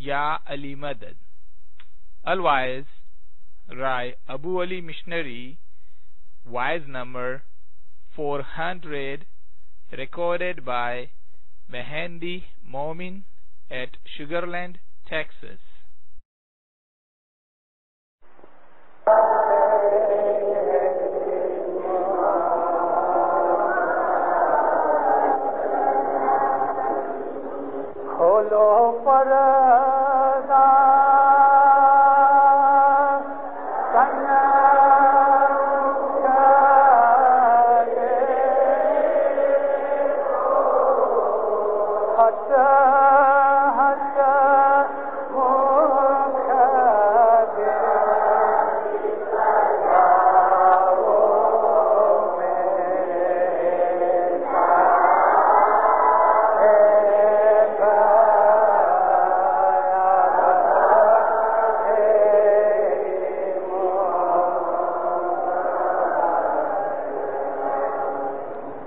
Ya Ali Madad. Otherwise, Rai Abu Ali Missionary, wise number 400, recorded by Mehendi Momin at Sugarland, Texas.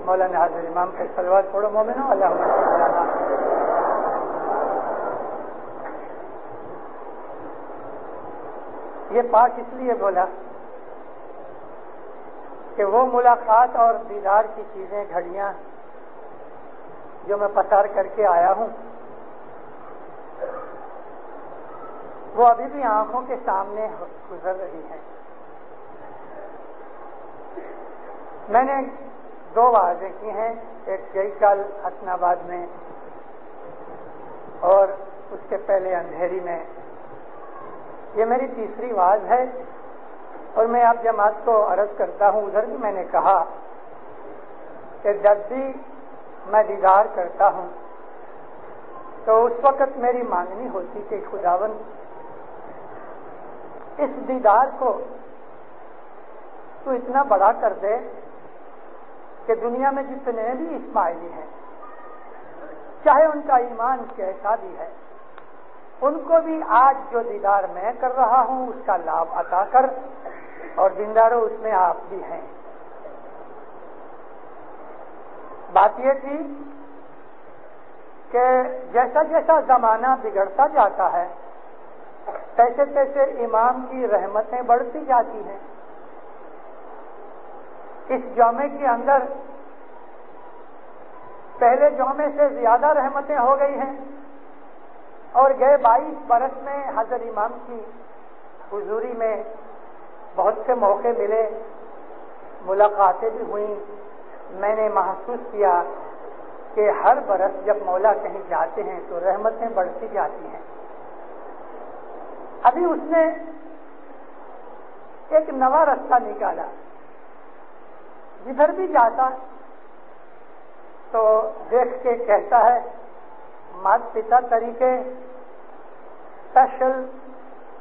مولانا حاضر امام کے صلوات پڑھو مومنو اللہم صل علی۔ یہ پاک اس لیے بولا کہ وہ ملاقات اور دیدار کی چیزیں گھڑیاں جو میں پسار کر کے آیا ہوں وہ ابھی بھی آنکھوں کے سامنے گزر رہی ہیں۔ میں نے 2 وعظیں کی ہیں، ایک گئی کل حسن آباد میں اور اس کے پہلے اندھیری میں۔ یہ میری تیسری وعظ ہے اور میں آپ جماعت کو عرض کرتا ہوں، ادھر بھی میں نے کہا کہ جب بھی میں دیدار کرتا ہوں تو اس وقت میری مانگنی ہوتی کہ خداوند اس دیدار کو تو اتنا بڑا کر دے کہ دنیا میں جتنے بھی اسماعیلی ہیں، چاہے ان کا ایمان کیسا بھی ہے، ان کو بھی آج جو دیدار میں کر رہا ہوں اس کا لابھ عطا کر، اور دینداروں اس میں آپ بھی ہیں۔ بات یہ تھی کہ جیسا جیسا زمانہ بگڑتا جاتا ہے تیسے تیسے امام کی رحمتیں بڑھتی جاتی ہیں۔ اس جامع کے اندر پہلے جامع سے زیادہ رحمتیں ہو گئی ہیں، اور گئے 22 برس میں حضرت امام کی حضوری میں بہت سے موقع ملے، ملاقاتیں بھی ہوئیں۔ میں نے محسوس کیا کہ ہر برس جب مولا کہیں جاتے ہیں تو رحمتیں بڑھتی جاتی ہیں۔ ابھی اس نے ایک نیا راستہ نکالا، جدھر بھی جاتا تو دیکھ کے کہتا ہے مات پتا طریقے اسپیشل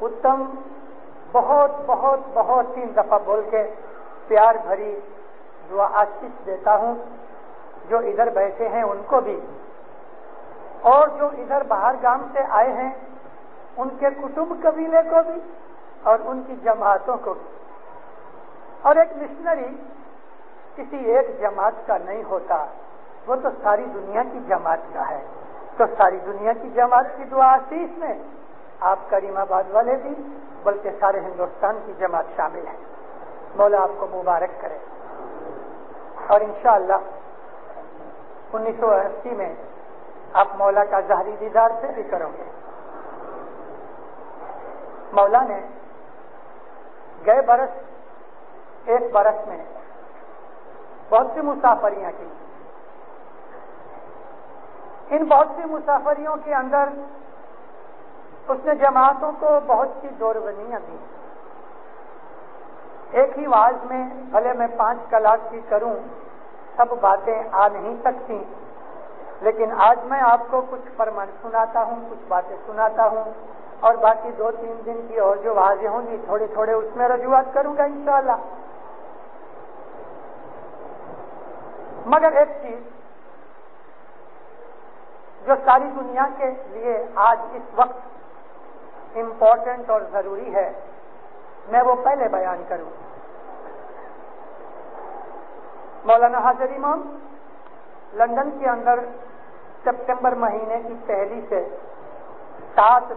اتم، بہت بہت بہت 3 دفعہ بول کے پیار بھری دعا آشیش دیتا ہوں، جو ادھر بیٹھے ہیں ان کو بھی، اور جو ادھر باہر گام سے آئے ہیں ان کے کٹمب قبیلے کو بھی، اور ان کی جماعتوں کو بھی۔ اور ایک مشنری کسی ایک جماعت کا نہیں ہوتا، وہ تو ساری دنیا کی جماعت کا ہے۔ تو ساری دنیا کی جماعت کی دعا آشیش میں آپ کریم آباد والے بھی بلکہ سارے ہندوستان کی جماعت شامل ہے۔ مولا آپ کو مبارک کرے، اور انشاءاللہ 1980 میں آپ مولا کا ظاہری دیدار سے بھی کرو گے۔ مولا نے گئے برس 1 برس میں بہت سی مسافریاں کی۔ ان بہت سی مسافریوں کے اندر اس نے جماعتوں کو بہت سی دورونیاں دی۔ ایک ہی واعظ میں بھلے میں 5 کلاس کی کروں سب باتیں آ نہیں سکتی، لیکن آج میں آپ کو کچھ فرمان سناتا ہوں، کچھ باتیں سناتا ہوں، اور باقی 2-3 دن کی اور جو واضح ہوں گی تھوڑے تھوڑے اس میں رجوعات کروں گا انشاءاللہ۔ مگر ایک چیز جو ساری دنیا کے لیے آج اس وقت امپورٹنٹ اور ضروری ہے، میں وہ پہلے بیان کروں۔ مولانا حاضر امام لندن کے اندر سپٹمبر مہینے کی 1 سے 7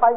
5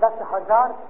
10,000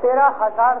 13,000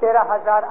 13,000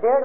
1.5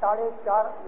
4.5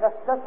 10-10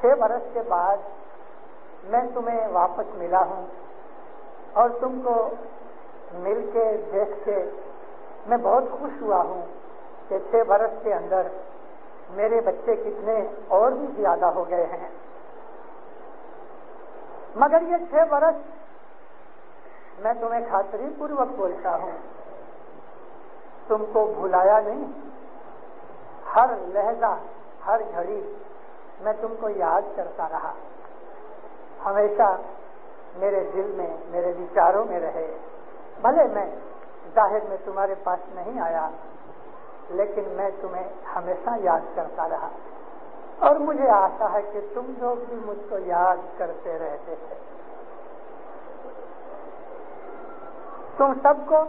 6 برس کے بعد میں تمہیں واپس ملا ہوں اور تم کو مل کے دیکھ کے میں بہت خوش ہوا ہوں کہ 6 برس کے اندر میرے بچے کتنے اور بھی زیادہ ہو گئے ہیں. مگر یہ 6 برس میں تمہیں خاطری پوروک بولتا ہوں، تم کو بھلایا نہیں. ہر لہجہ ہر گھڑی میں تم کو یاد کرتا رہا، ہمیشہ میرے دل میں میرے وچاروں میں رہے. بھلے میں ظاہر میں تمہارے پاس نہیں آیا لیکن میں تمہیں ہمیشہ یاد کرتا رہا اور مجھے آشا ہے کہ تم لوگ بھی مجھ کو یاد کرتے رہتے تھے. تم سب کو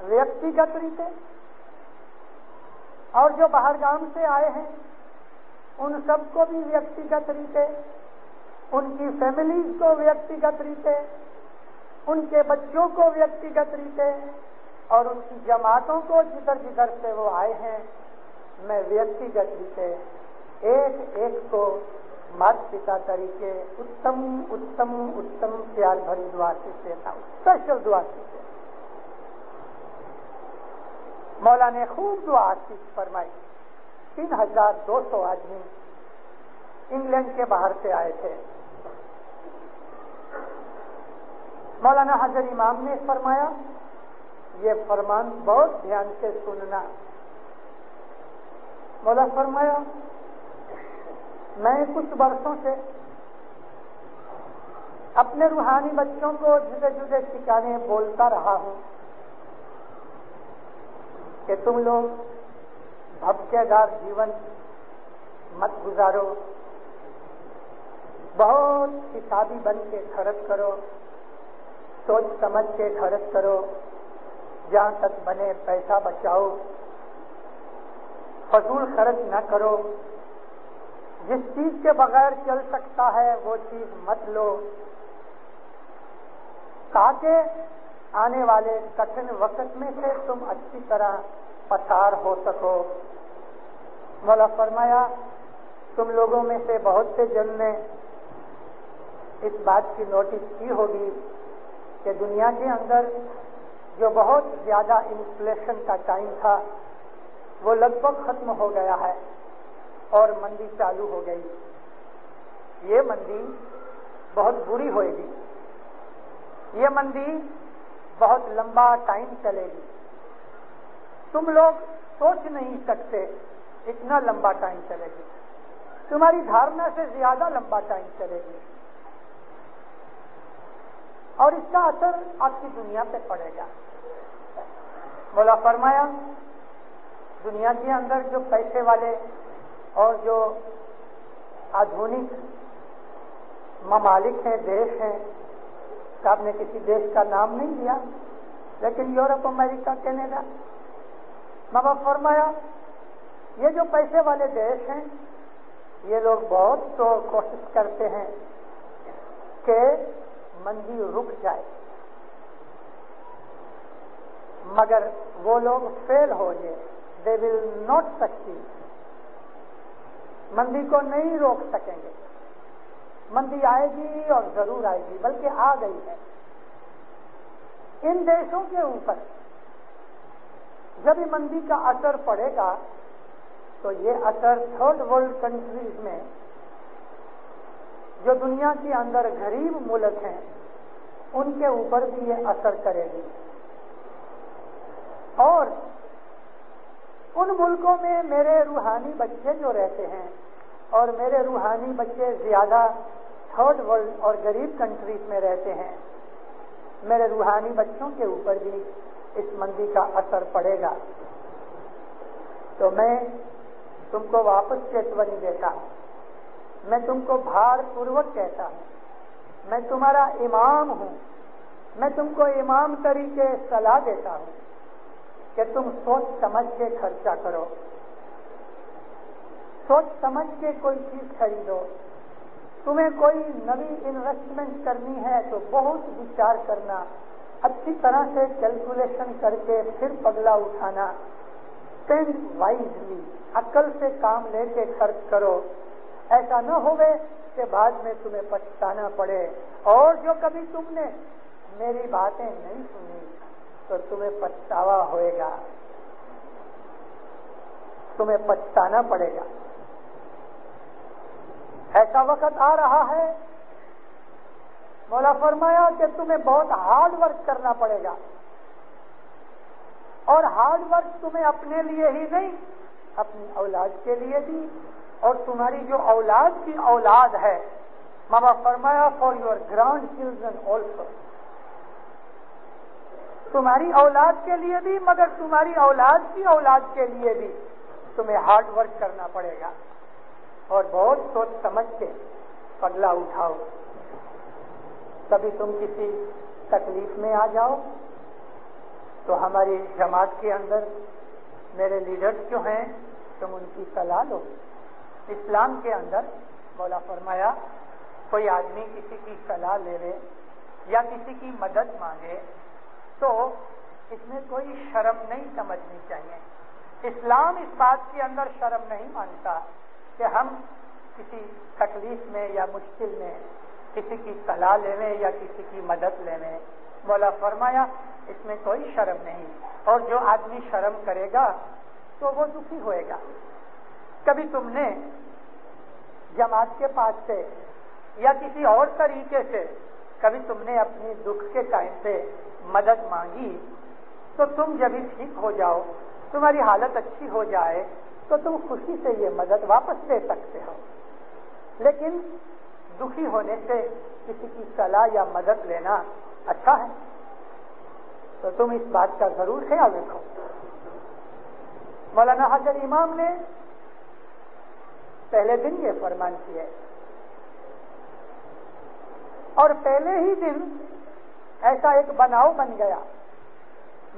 ویکتیگت ریتے اور جو باہر گام سے آئے ہیں ان سب کو بھی ویکتیگت ریتے، ان کی فیملیز کو ویکتیگت ریتے، ان کے بچوں کو ویکتیگت ریتے اور ان کی جماعتوں کو جدھر جدھر سے وہ آئے ہیں میں ویکتیگت ریتے ایک ایک کو مات پتا طریقے اتم اتم اتم پیار بھری دعا سے تھا، اسپیشل دعا سے. مولا نے خوب دعا آشیش فرمائی. 3200 آدمی انگلینڈ کے باہر سے آئے تھے. مولانا حضر امام نے فرمایا یہ فرمان بہت دھیان سے سننا. مولا فرمایا میں کچھ برسوں سے اپنے روحانی بچوں کو جدے جدے ٹھکانے بولتا رہا ہوں کہ تم لوگ بھبکے دار جیون مت گزارو، بہت حسابی بن کے خرچ کرو، سوچ سمجھ کے خرچ کرو، جہاں تک بنے پیسہ بچاؤ، فضول خرچ نہ کرو، جس چیز کے بغیر چل سکتا ہے وہ چیز مت لو تاکہ آنے والے کٹھن وقت میں سے تم اچھی طرح پسار ہو سکو. مولا فرمایا تم لوگوں میں سے بہت سے جن نے اس بات کی نوٹس کی ہوگی کہ دنیا کے اندر جو بہت زیادہ انفلیشن کا ٹائم تھا وہ لگ بھگ ختم ہو گیا ہے اور مندی چالو ہو گئی. یہ مندی بہت بری ہوئے گی، یہ مندی بہت لمبا ٹائم چلے گی. تم لوگ سوچ نہیں سکتے اتنا لمبا ٹائم چلے گی، تمہاری دھارنا سے زیادہ لمبا ٹائم چلے گی اور اس کا اثر آپ کی دنیا پہ پڑے گا. مولا فرمایا دنیا کے اندر جو پیسے والے اور جو آدھونک ممالک ہیں، دیش ہیں، آپ نے کسی دیش کا نام نہیں لیا لیکن یورپ، امریکہ، کینیڈا، مولا فرمایا یہ جو پیسے والے دیش ہیں یہ لوگ بہت تو کوشش کرتے ہیں کہ مندی رک جائے مگر وہ لوگ فیل ہو گئے. دے ول ناٹ سکسیڈ. مندی کو نہیں روک سکیں گے. مندی آئے گی اور ضرور آئے گی، بلکہ آ گئی ہے. ان دیشوں کے اوپر جب یہ مندی کا اثر پڑے گا تو یہ اثر تھرڈ ورلڈ کنٹریز میں جو دنیا کے اندر غریب ملک ہیں ان کے اوپر بھی یہ اثر کرے گی. اور ان ملکوں میں میرے روحانی بچے جو رہتے ہیں اور میرے روحانی بچے زیادہ تھرڈ ورلڈ اور غریب کنٹریز میں رہتے ہیں، میرے روحانی بچوں کے اوپر بھی اس مندی کا اثر پڑے گا. تو میں تم کو واپس چیتونی دیتا ہوں، میں تم کو بھار پوروک کہتا ہوں، میں تمہارا امام ہوں، میں تم کو امام طریقے صلاح دیتا ہوں کہ تم سوچ سمجھ کے خرچہ کرو، سوچ سمجھ کے کوئی چیز خریدو. تمہیں کوئی نئی انویسٹمنٹ کرنی ہے تو بہت وچار کرنا، اچھی طرح سے کیلکولیشن کر کے پھر پگلا اٹھانا. اسپینڈ وائزلی، عقل سے کام لے کے خرچ کرو، ایسا نہ ہوئے کہ بعد میں تمہیں پچھتانا پڑے، اور جو کبھی تم نے میری باتیں نہیں سنی تو تمہیں پچھتاوا ہوئے گا، تمہیں پچھتانا پڑے گا۔ ایسا وقت آ رہا ہے، مولا فرمایا کہ تمہیں بہت ہارڈ ورک کرنا پڑے گا، اور ہارڈ ورک تمہیں اپنے لیے ہی نہیں، اپنی اولاد کے لیے بھی، اور تمہاری جو اولاد کی اولاد ہے، ماما فرمایا for your grandchildren also, تمہاری اولاد کے لیے بھی، مگر تمہاری اولاد کی اولاد کے لیے بھی تمہیں ہارڈ ورک کرنا پڑے گا، اور بہت سوچ سمجھ کے پگلا اٹھاؤ۔ کبھی تم کسی تکلیف میں آ جاؤ تو ہماری جماعت کے اندر میرے لیڈرز جو ہیں تم ان کی صلاح لو۔ اسلام کے اندر مولا فرمایا کوئی آدمی کسی کی صلاح لے لے یا کسی کی مدد مانگے تو اس میں کوئی شرم نہیں سمجھنی چاہیے۔ اسلام اس بات کے اندر شرم نہیں مانتا کہ ہم کسی تکلیف میں یا مشکل میں کسی کی صلاح لینے یا کسی کی مدد لینے، مولا فرمایا اس میں کوئی شرم نہیں، اور جو آدمی شرم کرے گا تو وہ دکھی ہوئے گا۔ کبھی تم نے جماعت کے پاس سے یا کسی اور طریقے سے کبھی تم نے اپنی دکھ کے ٹائم پہ مدد مانگی تو تم جب ہی ٹھیک ہو جاؤ، تمہاری حالت اچھی ہو جائے تو تم خوشی سے یہ مدد واپس دے سکتے ہو، لیکن دکھی ہونے سے کسی کی صلاح یا مدد لینا اچھا ہے؟ تو تم اس بات کا ضرور خیال رکھو۔ مولانا حضرت امام نے پہلے دن یہ فرمان کیے، اور پہلے ہی دن ایسا ایک بناؤ بن گیا۔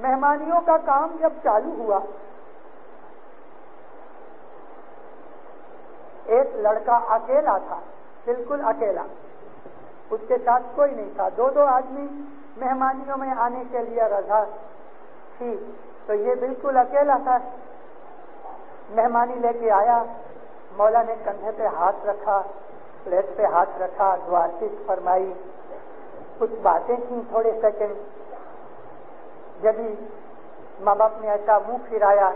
مہمانیوں کا کام جب چالو ہوا، ایک لڑکا اکیلا تھا، بالکل اکیلا، اس کے ساتھ کوئی نہیں تھا، دو آدمی مہمانیوں میں آنے کے لیے رضا تھی، تو یہ بالکل اکیلا تھا۔ مہمانی لے کے آیا، مولا نے کندھے پہ ہاتھ رکھا، پلیٹ پہ ہاتھ رکھا، دعا فرمائی، کچھ باتیں کی تھوڑے سیکنڈ، جب ہی ماں باپ نے ایسا منہ پھرایا،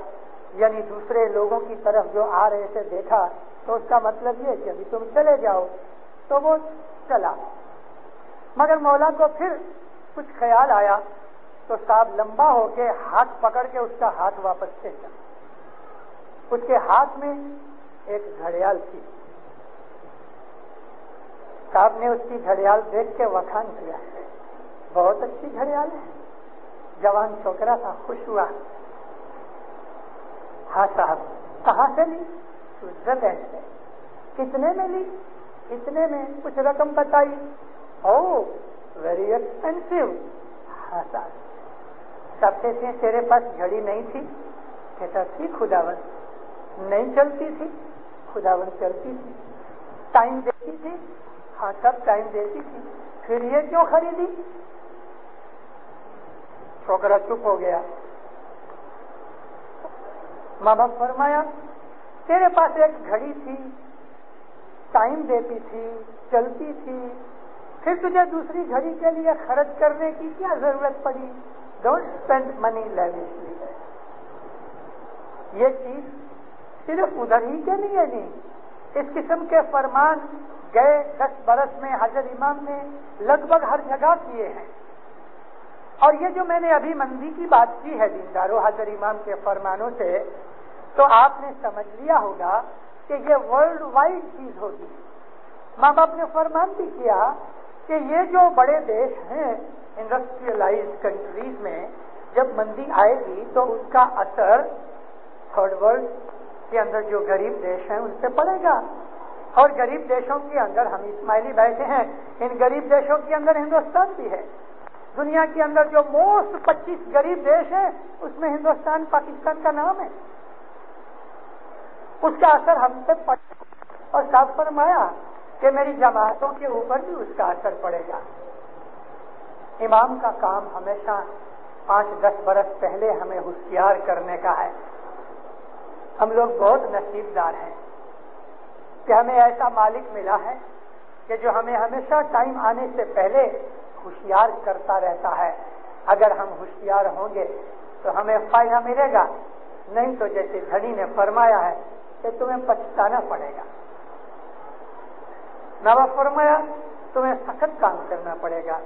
یعنی دوسرے لوگوں کی طرف جو آ رہے تھے دیکھا، تو اس کا مطلب یہ کہ ابھی تم چلے جاؤ، تو وہ چلا۔ مگر مولا کو پھر کچھ خیال آیا تو صاحب لمبا ہو کے ہاتھ پکڑ کے اس کا ہاتھ واپس کھینچا۔ اس کے ہاتھ میں ایک گھڑیال تھی، صاحب نے اس کی گھڑیال دیکھ کے وکھان کیا، بہت اچھی گھڑیال ہے، جوان چھوکرا تھا، خوش ہوا۔ ہاں صاحب، کہاں سے لی؟ سوئٹزرلینڈ سے۔ کتنے میں لی؟ اتنے میں، کچھ رقم بتائی۔ او ویری ایکسپینسو۔ ہاں صاحب، سب کہتے ہیں تیرے پاس گھڑی نہیں تھی؟ کہتا تھی خداوند، نہیں چلتی تھی؟ خداوند چلتی تھی۔ ٹائم دیتی تھی؟ ہاں سب ٹائم دیتی تھی۔ پھر یہ کیوں خریدی؟ چھوکرا چپ ہو گیا۔ ماں باپ فرمایا تیرے پاس ایک گھڑی تھی، ٹائم دیتی تھی، چلتی تھی، پھر تجھے دوسری گھڑی کے لیے خرچ کرنے کی کیا ضرورت پڑی؟ Don't spend money lavishly. یہ چیز صرف ادھر ہی کے لیے نہیں، اس قسم کے فرمان گئے 10 برس میں حضرت امام نے لگ بھگ ہر جگہ کیے ہیں۔ اور یہ جو میں نے ابھی مندی کی بات کی ہے دینداروں حضرت امام کے فرمانوں سے، تو آپ نے سمجھ لیا ہوگا کہ یہ ورلڈ وائڈ چیز ہوگی۔ ماں باپ نے فرمان بھی کیا کہ یہ جو بڑے دیش ہیں انڈسٹریلائز کنٹریز میں، جب مندی آئے گی تو اس کا اثر تھرڈ ورلڈ کے اندر جو غریب دیش ہیں ان سے پڑے گا، اور غریب دیشوں کے اندر ہم اسماعیلی بیٹھے ہیں، ان غریب دیشوں کے اندر ہندوستان بھی ہے۔ دنیا کے اندر جو موسٹ 25 غریب دیش ہیں اس میں ہندوستان، پاکستان کا نام ہے۔ اس کا اثر ہم سے پڑے، اور صاف فرمایا کہ میری جماعتوں کے اوپر بھی اس کا اثر پڑے گا۔ امام کا کام ہمیشہ 5-10 برس پہلے ہمیں ہوشیار کرنے کا ہے ہم لوگ بہت نصیب دار ہیں کہ ہمیں ایسا مالک ملا ہے کہ جو ہمیں ہمیشہ ٹائم آنے سے پہلے ہوشیار کرتا رہتا ہے. اگر ہم ہوشیار ہوں گے تو ہمیں فائدہ ملے گا، نہیں تو جیسے دھنی نے فرمایا ہے کہ تمہیں پچھتانا پڑے گا. نوا فرمایا تمہیں سخت کام کرنا پڑے گا،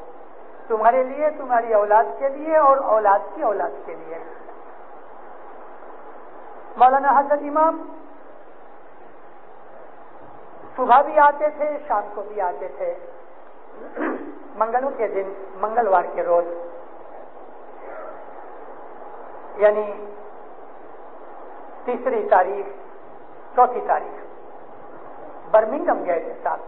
تمہارے لیے، تمہاری اولاد کے لیے اور اولاد کی اولاد کے لیے. مولانا حضرت امام صبح بھی آتے تھے، شام کو بھی آتے تھے. منگلوں کے دن، منگلوار کے روز، یعنی 3 تاریخ 4 تاریخ برمنگھم گئے تھے صاحب.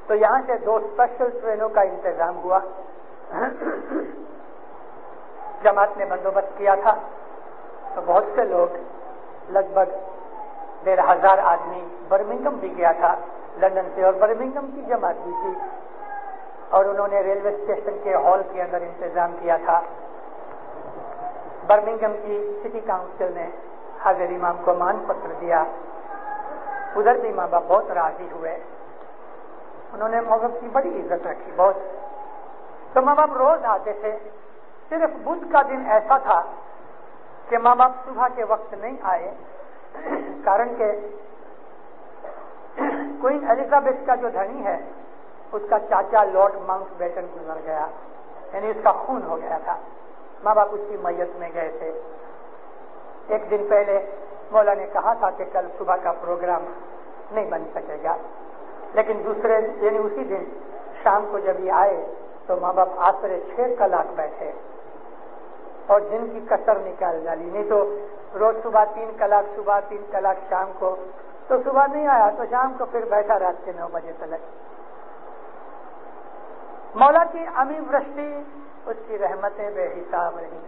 تو یہاں سے 2 اسپیشل ٹرینوں کا انتظام ہوا. جماعت نے بندوبست کیا تھا تو بہت سے لوگ، لگ بھگ 1,500 آدمی برمنگھم بھی گیا تھا لندن سے، اور برمنگھم کی جماعت بھی تھی، اور انہوں نے ریلوے اسٹیشن کے ہال کے اندر انتظام کیا تھا. برمنگھم کی سٹی کاؤنسل نے حاضر امام کو مان پتر دیا. ادھر بھی ماں باپ بہت راضی ہوئے، انہوں نے ماں باپ کی بڑی عزت رکھی بہت. تو ماں باپ روز آتے تھے. صرف بدھ کا دن ایسا تھا کہ ماں باپ صبح کے وقت نہیں آئے، کارن کہ کوئین ایلزابتھ کا جو دھنی ہے اس کا چاچا لارڈ ماؤنٹ بیٹن گزر گیا، یعنی اس کا خون ہو گیا تھا. ماں باپ اس کی میت میں گئے تھے. ایک دن پہلے مولا نے کہا تھا کہ کل صبح کا پروگرام نہیں بن سکے گا، لیکن دوسرے یعنی اسی دن شام کو جب یہ آئے تو ماں باپ آسرے 6 کلاک بیٹھے اور دن کی کسر نکال ڈالی. نہیں تو روز صبح 3 کلاک، صبح 3 کلاک شام کو، تو صبح نہیں آیا تو شام کو پھر بیٹھا رات کے 9 بجے تک. مولا کی عمیم ورشتی، اس کی رحمتیں بے حساب رہی.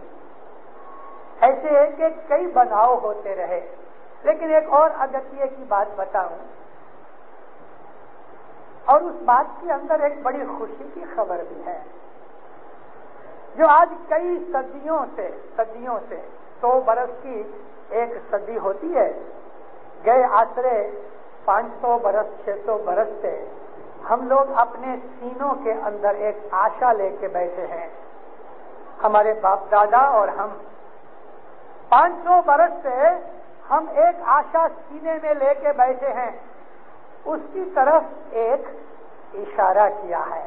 ایسے ہے کہ کئی بناؤ ہوتے رہے. لیکن ایک اور اگتیے کی بات بتاؤں، اور اس بات کے اندر ایک بڑی خوشی کی خبر بھی ہے، جو آج کئی صدیوں سے 100 برس کی ایک صدی ہوتی ہے، گئے آسرے 500 برس 600 برس سے ہم لوگ اپنے سینوں کے اندر ایک آشا لے کے بیٹھے ہیں. ہمارے باپ دادا اور ہم 500 برس سے ہم ایک آشا سینے میں لے کے بیٹھے ہیں. اس کی طرف ایک اشارہ کیا ہے.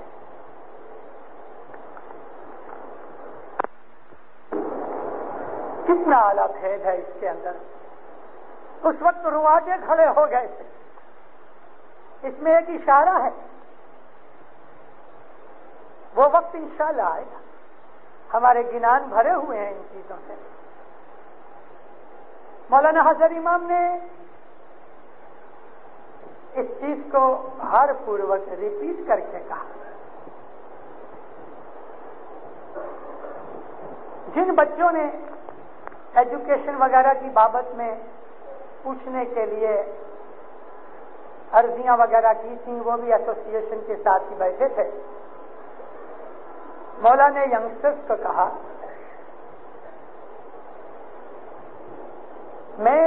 کتنا اعلیٰ بھید ہے اس کے اندر. اس وقت رواجے کھڑے ہو گئے تھے، اس میں ایک اشارہ ہے. وہ وقت انشاءاللہ آئے گا. ہمارے گنان بھرے ہوئے ہیں ان چیزوں سے. مولانا حضرت امام نے اس چیز کو بھار پوروک ریپیٹ کر کے کہا. جن بچوں نے ایجوکیشن وغیرہ کی بابت میں پوچھنے کے لیے عرضیاں وغیرہ کی تھیں، وہ بھی ایسوسیشن کے ساتھ ہی بیٹھے تھے. مولا نے ینگسٹرز کو کہا، میں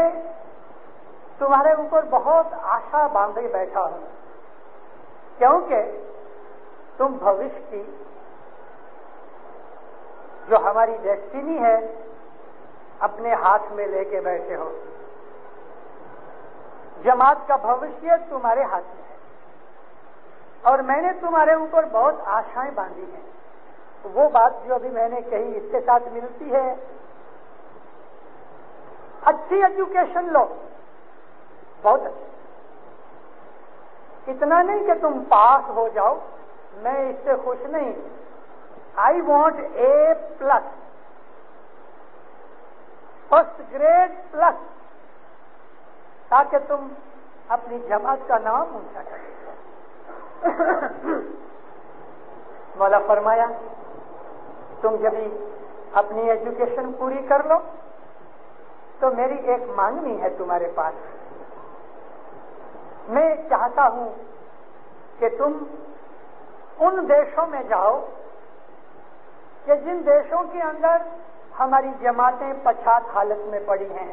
تمہارے اوپر بہت آشا باندھے بیٹھا ہوں، کیونکہ تم بھوش کی جو ہماری ڈیسٹینی ہے اپنے ہاتھ میں لے کے بیٹھے ہو. جماعت کا بھوشیہ تمہارے ہاتھ میں ہے، اور میں نے تمہارے اوپر بہت آشائیں باندھی ہیں. وہ بات جو ابھی میں نے کہی اس کے ساتھ ملتی ہے. اچھی ایجوکیشن لو، بہت اچھی. اتنا نہیں کہ تم پاس ہو جاؤ، میں اس سے خوش نہیں. I want A+، first grade plus, تاکہ تم اپنی جماعت کا نام اونچا کرو. مولا فرمایا تم جب اپنی ایجوکیشن پوری کر لو تو میری ایک مانگنی ہے تمہارے پاس. میں چاہتا ہوں کہ تم ان دیشوں میں جاؤ کہ جن دیشوں کے اندر ہماری جماعتیں پچھات حالت میں پڑی ہیں.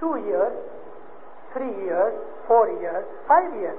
2 years, 3 years, 4 years, 5 years,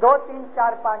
2, 3, 4, 5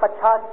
50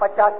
50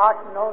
8-9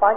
5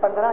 15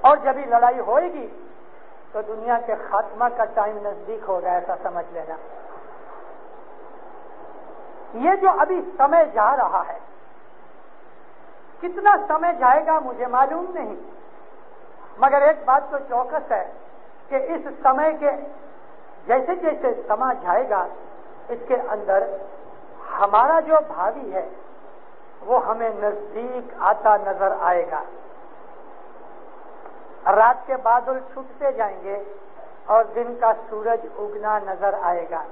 اور جب ہی لڑائی ہوئے گی تو دنیا کے خاتمہ کا ٹائم نزدیک ہوگا، ایسا سمجھ لینا۔ یہ جو ابھی سمے جا رہا ہے، کتنا سمے جائے گا مجھے معلوم نہیں، مگر ایک بات تو چوکس ہے کہ اس سمے کے جیسے جیسے سما جائے گا، اس کے اندر ہمارا جو بھاوی ہے وہ ہمیں نزدیک آتا نظر آئے گا۔ رات کے بادل چھٹتے جائیں گے اور دن کا سورج اگنا نظر آئے گا۔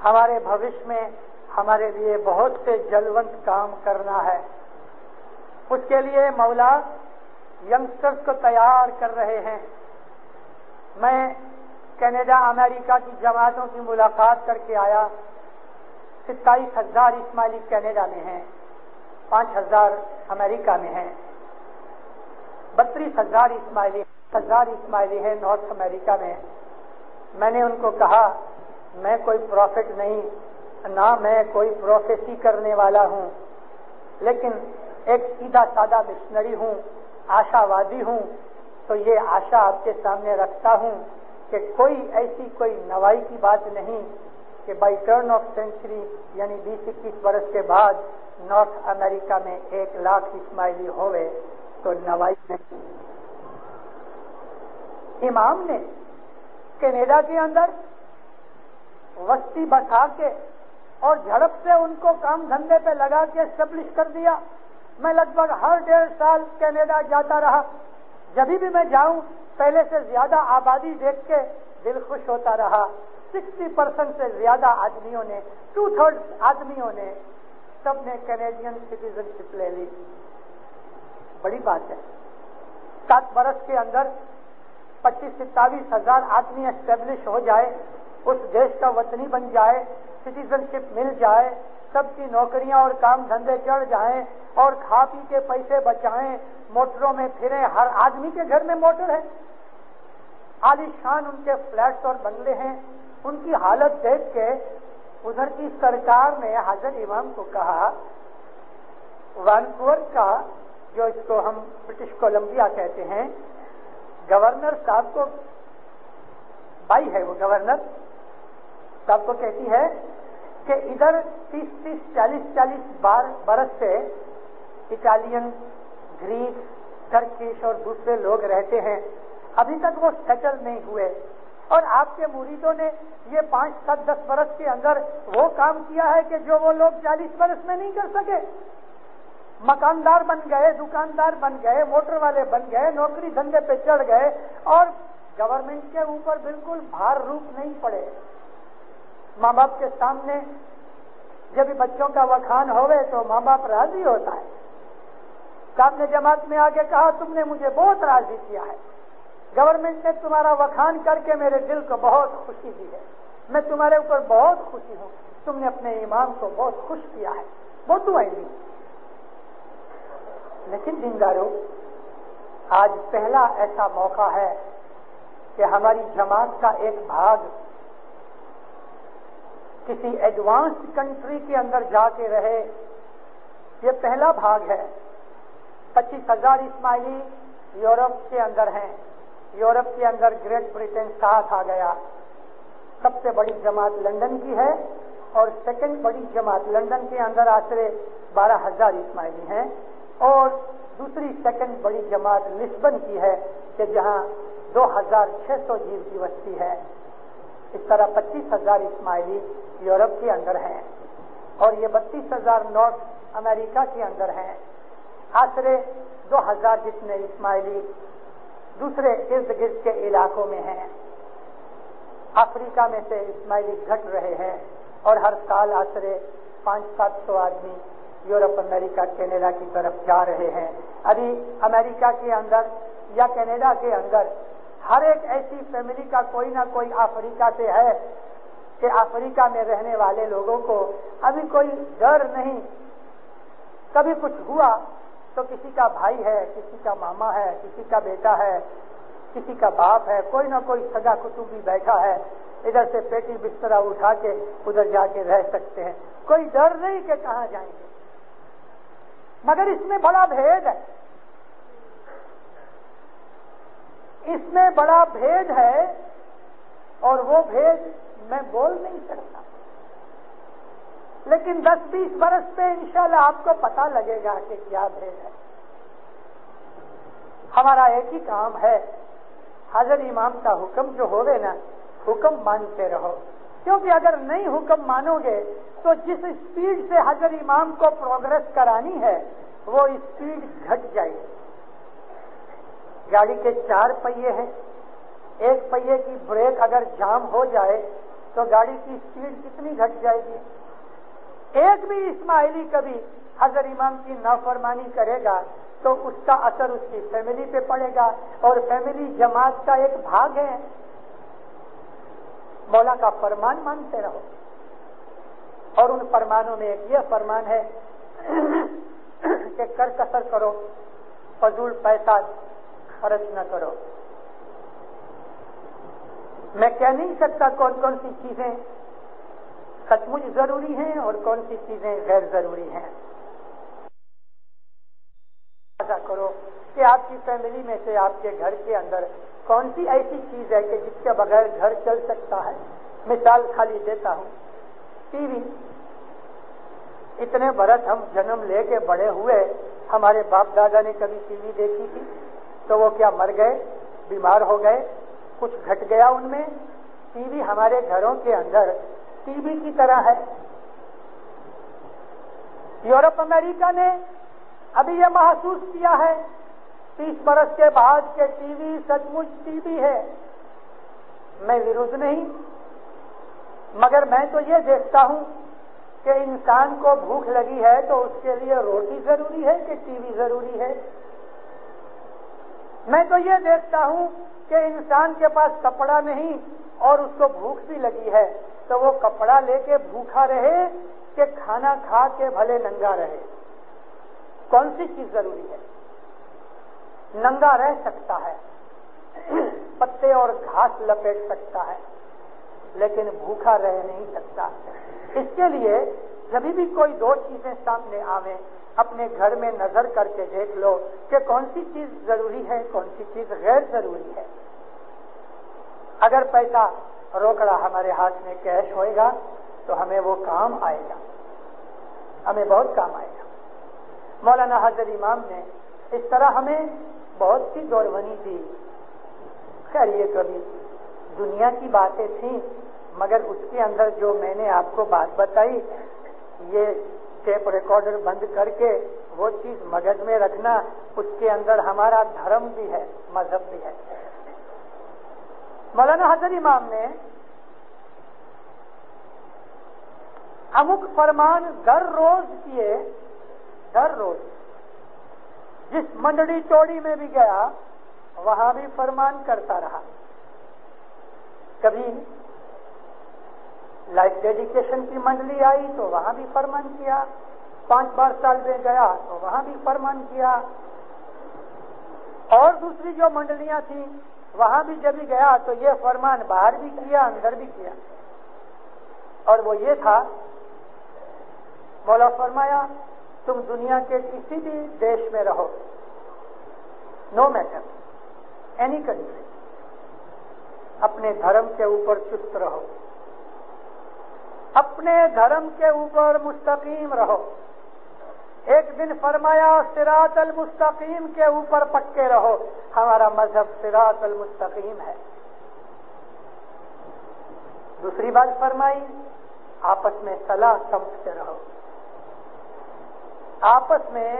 ہمارے بھوش میں ہمارے لیے بہت سے جلونت کام کرنا ہے، اس کے لیے مولا ینگسٹرز کو تیار کر رہے ہیں۔ میں کینیڈا امریکہ کی جماعتوں کی ملاقات کر کے آیا۔ 27,000 اسماعیلی کینیڈا میں ہیں، 5,000 امریکہ میں ہیں، 32,000 اسماعیلی ہیں نارتھ امریکہ میں۔ میں نے ان کو کہا میں کوئی پروفٹ نہیں، نہ میں کوئی پروفیسی کرنے والا ہوں، لیکن ایک سیدھا سادہ مشنری ہوں، آشا وادی ہوں، تو یہ آشا آپ کے سامنے رکھتا ہوں کہ کوئی ایسی کوئی نوائی کی بات نہیں کہ بائی ٹرن آف سینچری یعنی 20-21 برس کے بعد نارتھ امریکہ میں 1,00,000 اسماعیلی ہوئے تو نوائی نہیں۔ امام نے کینیڈا کے اندر وسطی بٹھا کے اور جھڑپ سے ان کو کام دھندے پہ لگا کے اسٹیبلش کر دیا۔ میں لگ بھگ ہر 1.5 سال کینیڈا جاتا رہا، جب بھی میں جاؤں پہلے سے زیادہ آبادی دیکھ کے دل خوش ہوتا رہا۔ 60% سے زیادہ آدمیوں نے، 2/3 آدمیوں نے، سب نے کینیڈین سٹیزن شپ لے لی۔ بڑی بات ہے، 7 برس کے اندر 25-27 ہزار آدمی اسٹیبلش ہو جائے، اس دیش کا وطنی بن جائے، سٹیزن شپ مل جائے، سب کی نوکریاں اور کام دھندے چڑھ جائیں اور کھا پی کے پیسے بچائیں، موٹروں میں پھریں۔ ہر آدمی کے گھر میں موٹر ہے، عالی شان ان کے فلیٹس اور بنگلے ہیں۔ ان کی حالت دیکھ کے ادھر کی سرکار نے حضرت امام کو کہا، وانکوور کا جو اس کو ہم برٹش کولمبیا کہتے ہیں، گورنر صاحب کو، بائی ہے وہ گورنر صاحب کو کہتی ہے کہ ادھر 30-40 برس سے اٹالین، گریک، ٹرکش اور دوسرے لوگ رہتے ہیں، ابھی تک وہ سیٹل نہیں ہوئے، اور آپ کے مریدوں نے یہ 5-7-10 برس کے اندر وہ کام کیا ہے کہ جو وہ لوگ 40 برس میں نہیں کر سکے۔ مکاندار بن گئے، دکاندار بن گئے، موٹر والے بن گئے، نوکری دھندے پہ چڑھ گئے، اور گورنمنٹ کے اوپر بالکل بھار روپ نہیں پڑے۔ ماں باپ کے سامنے جب بچوں کا وکھان ہوئے تو ماں باپ راضی ہوتا ہے۔ صاحب نے جماعت میں آ کے کہا تم نے مجھے بہت راضی کیا ہے، گورنمنٹ نے تمہارا وکھان کر کے میرے دل کو بہت خوشی دی ہے، میں تمہارے اوپر بہت خوشی ہوں، تم نے اپنے امام کو بہت خوش کیا ہے، بہت دعائیں دی۔ لیکن دینداروں، آج پہلا ایسا موقع ہے کہ ہماری جماعت کا ایک بھاگ کسی ایڈوانس کنٹری کے اندر جا کے رہے۔ یہ پہلا بھاگ ہے۔ 25,000 اسماعیلی یورپ کے اندر ہیں، یورپ کے اندر گریٹ برٹن ساتھ آ گیا۔ سب سے بڑی جماعت لندن کی ہے، اور سیکنڈ بڑی جماعت لندن کے اندر آسرے 12,000 اسماعیلی ہیں، اور دوسری سیکنڈ بڑی جماعت لسبن کی ہے کہ جہاں 2,600 جیو کی وسطی ہے۔ اس طرح 25,000 اسماعیلی یورپ کے اندر ہیں، اور یہ 32,000 نارتھ امریکہ کے اندر ہیں۔ آسرے 2,000 جتنے اسماعیلی دوسرے ارد گرد کے علاقوں میں ہیں۔ افریقہ میں سے اسماعیلی گھٹ رہے ہیں، اور ہر سال آسرے 500-700 آدمی یورپ، امریکہ، کینیڈا کی طرف جا رہے ہیں۔ ابھی امریکہ کے اندر یا کینیڈا کے اندر ہر ایک ایسی فیملی کا کوئی نہ کوئی افریقہ سے ہے کہ افریقہ میں رہنے والے لوگوں کو ابھی کوئی ڈر نہیں، کبھی کچھ ہوا تو کسی کا بھائی ہے، کسی کا ماما ہے، کسی کا بیٹا ہے، کسی کا باپ ہے، کوئی نہ کوئی سگا کتبی بیٹھا ہے، ادھر سے پیٹی بسترا اٹھا کے ادھر جا کے رہ سکتے ہیں، کوئی ڈر نہیں کہ کہاں جائیں گے۔ مگر اس میں بڑا بھید ہے، اس میں بڑا بھید ہے اور وہ بھید میں بول نہیں سکتا، لیکن 10-20 برس پہ انشاءاللہ آپ کو پتا لگے گا کہ کیا بھید ہے۔ ہمارا ایک ہی کام ہے، حضرت امام کا حکم جو ہوگے نا، حکم مانتے رہو، کیونکہ اگر نہیں حکم مانو گے تو جس اسپیڈ سے حضرت امام کو پروگرس کرانی ہے وہ اسپیڈ گھٹ جائے گی۔ گاڑی کے 4 پہیے ہیں، ایک پہیے کی بریک اگر جام ہو جائے تو گاڑی کی اسپیڈ کتنی گھٹ جائے گی۔ ایک بھی اسماعیلی کبھی حضرت امام کی نافرمانی کرے گا تو اس کا اثر اس کی فیملی پہ پڑے گا، اور فیملی جماعت کا ایک بھاگ ہے۔ مولا کا فرمان مانتے رہو، اور ان فرمانوں میں ایک یہ فرمان ہے کہ کر کسر کرو، فضول پیسہ خرچ نہ کرو۔ میں کہہ نہیں سکتا کون کون سی چیزیں سچ مچ ضروری ہیں اور کون سی چیزیں غیر ضروری ہیں۔ ایسا کرو کہ آپ کی فیملی میں سے آپ کے گھر کے اندر کون سی ایسی چیز ہے کہ جس کے بغیر گھر چل سکتا ہے۔ مثال خالی دیتا ہوں، ٹی وی۔ اتنے برس ہم جنم لے کے بڑے ہوئے، ہمارے باپ دادا نے کبھی ٹی وی دیکھی تھی تو وہ کیا مر گئے، بیمار ہو گئے، کچھ گھٹ گیا ان میں؟ ٹی وی ہمارے گھروں کے اندر ٹی وی کی طرح ہے۔ یورپ امریکہ نے ابھی یہ محسوس کیا ہے 30 برس کے بعد کہ ٹی وی سچ مچ ٹی وی ہے۔ میں وروض نہیں، مگر میں تو یہ دیکھتا ہوں کہ انسان کو بھوک لگی ہے تو اس کے لیے روٹی ضروری ہے کہ ٹی وی ضروری ہے؟ میں تو یہ دیکھتا ہوں کہ انسان کے پاس کپڑا نہیں اور اس کو بھوک بھی لگی ہے تو وہ کپڑا لے کے بھوکا رہے کہ کھانا کھا کے بھلے ننگا رہے؟ کون سی چیز ضروری ہے؟ ننگا رہ سکتا ہے، پتے اور گھاس لپیٹ سکتا ہے، لیکن بھوکا رہ نہیں سکتا۔ اس کے لیے جب بھی کوئی دو چیزیں سامنے آویں، اپنے گھر میں نظر کر کے دیکھ لو کہ کون سی چیز ضروری ہے، کون سی چیز غیر ضروری ہے۔ اگر پیسہ روکڑا ہمارے ہاتھ میں کیش ہوئے گا تو ہمیں وہ کام آئے گا، ہمیں بہت کام آئے گا۔ مولانا حضرت امام نے اس طرح ہمیں بہت سی دورونی دی۔ خیر یہ کبھی دنیا کی باتیں تھیں، مگر اس کے اندر جو میں نے آپ کو بات بتائی، یہ ٹیپ ریکارڈر بند کر کے وہ چیز مغز میں رکھنا، اس کے اندر ہمارا دھرم بھی ہے، مذہب بھی ہے۔ مولانا حضرت امام نے امک فرمان در روز کیے، در روز جس منڈلی چوڑی میں بھی گیا وہاں بھی فرمان کرتا رہا۔ کبھی لائف ڈیڈیکیشن کی منڈلی آئی تو وہاں بھی فرمان کیا، 5 بار سال میں گیا تو وہاں بھی فرمان کیا، اور دوسری جو منڈلیاں تھیں وہاں بھی جب گیا تو یہ فرمان باہر بھی کیا، اندر بھی کیا۔ اور وہ یہ تھا، مولا فرمایا تم دنیا کے کسی بھی دیش میں رہو، نو میٹر اینی کنٹری، اپنے دھرم کے اوپر چست رہو، اپنے دھرم کے اوپر مستقیم رہو۔ ایک دن فرمایا صراط المستقیم کے اوپر پکے رہو، ہمارا مذہب صراط المستقیم ہے۔ دوسری بات فرمائی آپس میں صلاح سمجھتے رہو، آپس میں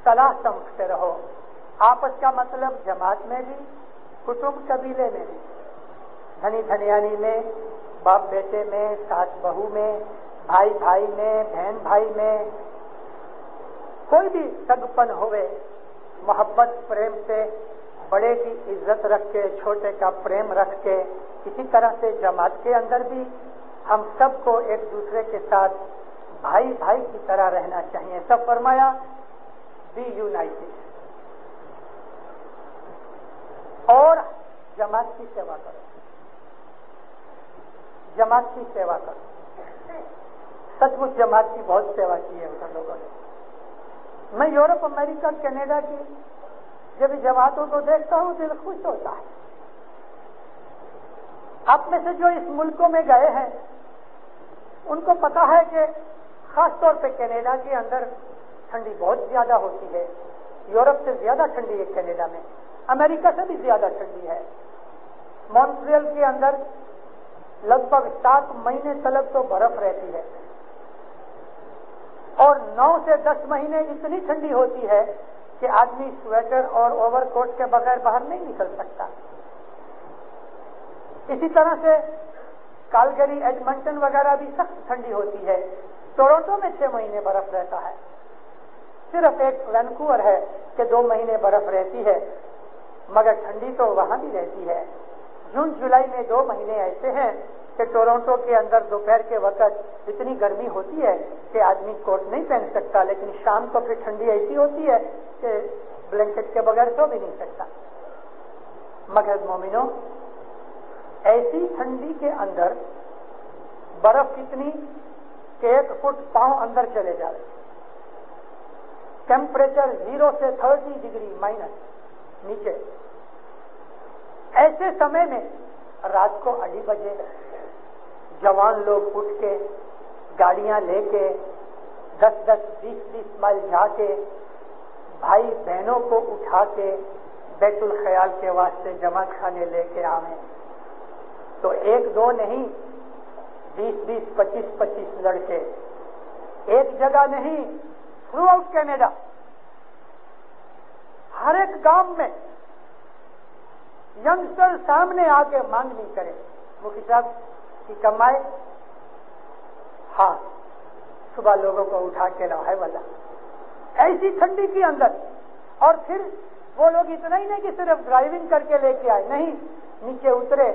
صلاح سمجھتے رہو۔ آپس کا مطلب جماعت میں بھی، کٹمب قبیلے میں بھی، دھنی دھنیانی میں، باپ بیٹے میں، ساس بہو میں، بھائی بھائی میں، بہن بھائی میں، کوئی بھی سگپن ہوئے، محبت پریم سے، بڑے کی عزت رکھ کے چھوٹے کا پریم رکھ کے، اسی طرح سے جماعت کے اندر بھی ہم سب کو ایک دوسرے کے ساتھ بھائی بھائی کی طرح رہنا چاہیے۔ سب فرمایا بی یونائٹڈ، اور جماعت کی سیوا کرو، جماعت کی سیوا کرو۔ سچ مچ جماعت کی بہت سیوا کی ہے ان لوگوں نے۔ میں یورپ، امریکہ، کینیڈا کی جب جماعتوں کو دیکھتا ہوں دل خوش ہوتا ہے. آپ میں سے جو اس ملکوں میں گئے ہیں ان کو پتا ہے کہ خاص طور پہ کینیڈا کے اندر ٹھنڈی بہت زیادہ ہوتی ہے. یورپ سے زیادہ ٹھنڈی ہے کینیڈا میں, امریکہ سے بھی زیادہ ٹھنڈی ہے. مونٹریل کے اندر لگ بھگ 7 مہینے تلک تو برف رہتی ہے اور 9 سے 10 مہینے اتنی ٹھنڈی ہوتی ہے کہ آدمی سویٹر اور اوور کوٹ کے بغیر باہر نہیں نکل سکتا. اسی طرح سے کالگری, ایڈمنٹن وغیرہ بھی سخت ٹھنڈی ہوتی ہے. ٹورنٹو میں 6 مہینے برف رہتا ہے. صرف ایک وینکوور ہے کہ 2 مہینے برف رہتی ہے, مگر ٹھنڈی تو وہاں بھی رہتی ہے. جون جولائی میں 2 مہینے ایسے ہیں کہ ٹورنٹو کے اندر دوپہر کے وقت اتنی گرمی ہوتی ہے کہ آدمی کوٹ نہیں پہن سکتا, لیکن شام کو پھر ٹھنڈی ایسی ہوتی ہے کہ بلینکٹ کے بغیر سو بھی نہیں سکتا. مگر مومنوں, ایسی ٹھنڈی کے اندر برف کتنی کہ 1 فٹ پاؤں اندر چلے جائے. ٹیمپریچر 0 سے 30 ڈگری مائنس نیچے. ایسے سمے میں رات کو 8 بجے جوان لوگ اٹھ کے گاڑیاں لے کے 10-10, 20-20 مائل جا کے بھائی بہنوں کو اٹھا کے بیت الخیال کے واسطے جمع خانے لے کے آئیں تو 1-2 نہیں, 20-20, 25-25 لڑکے ایک جگہ نہیں, تھرو آؤٹ کینیڈا ہر ایک گاؤں میں ینگسٹر سامنے آ کے مانگنی کرے, مفتی صاحب کی کمائے, ہاں صبح لوگوں کو اٹھا کے لاؤ ہے والا. ایسی ٹھنڈی کے اندر. اور پھر وہ لوگ اتنا ہی نہیں کہ صرف ڈرائیونگ کر کے لے کے آئے, نہیں, نیچے اترے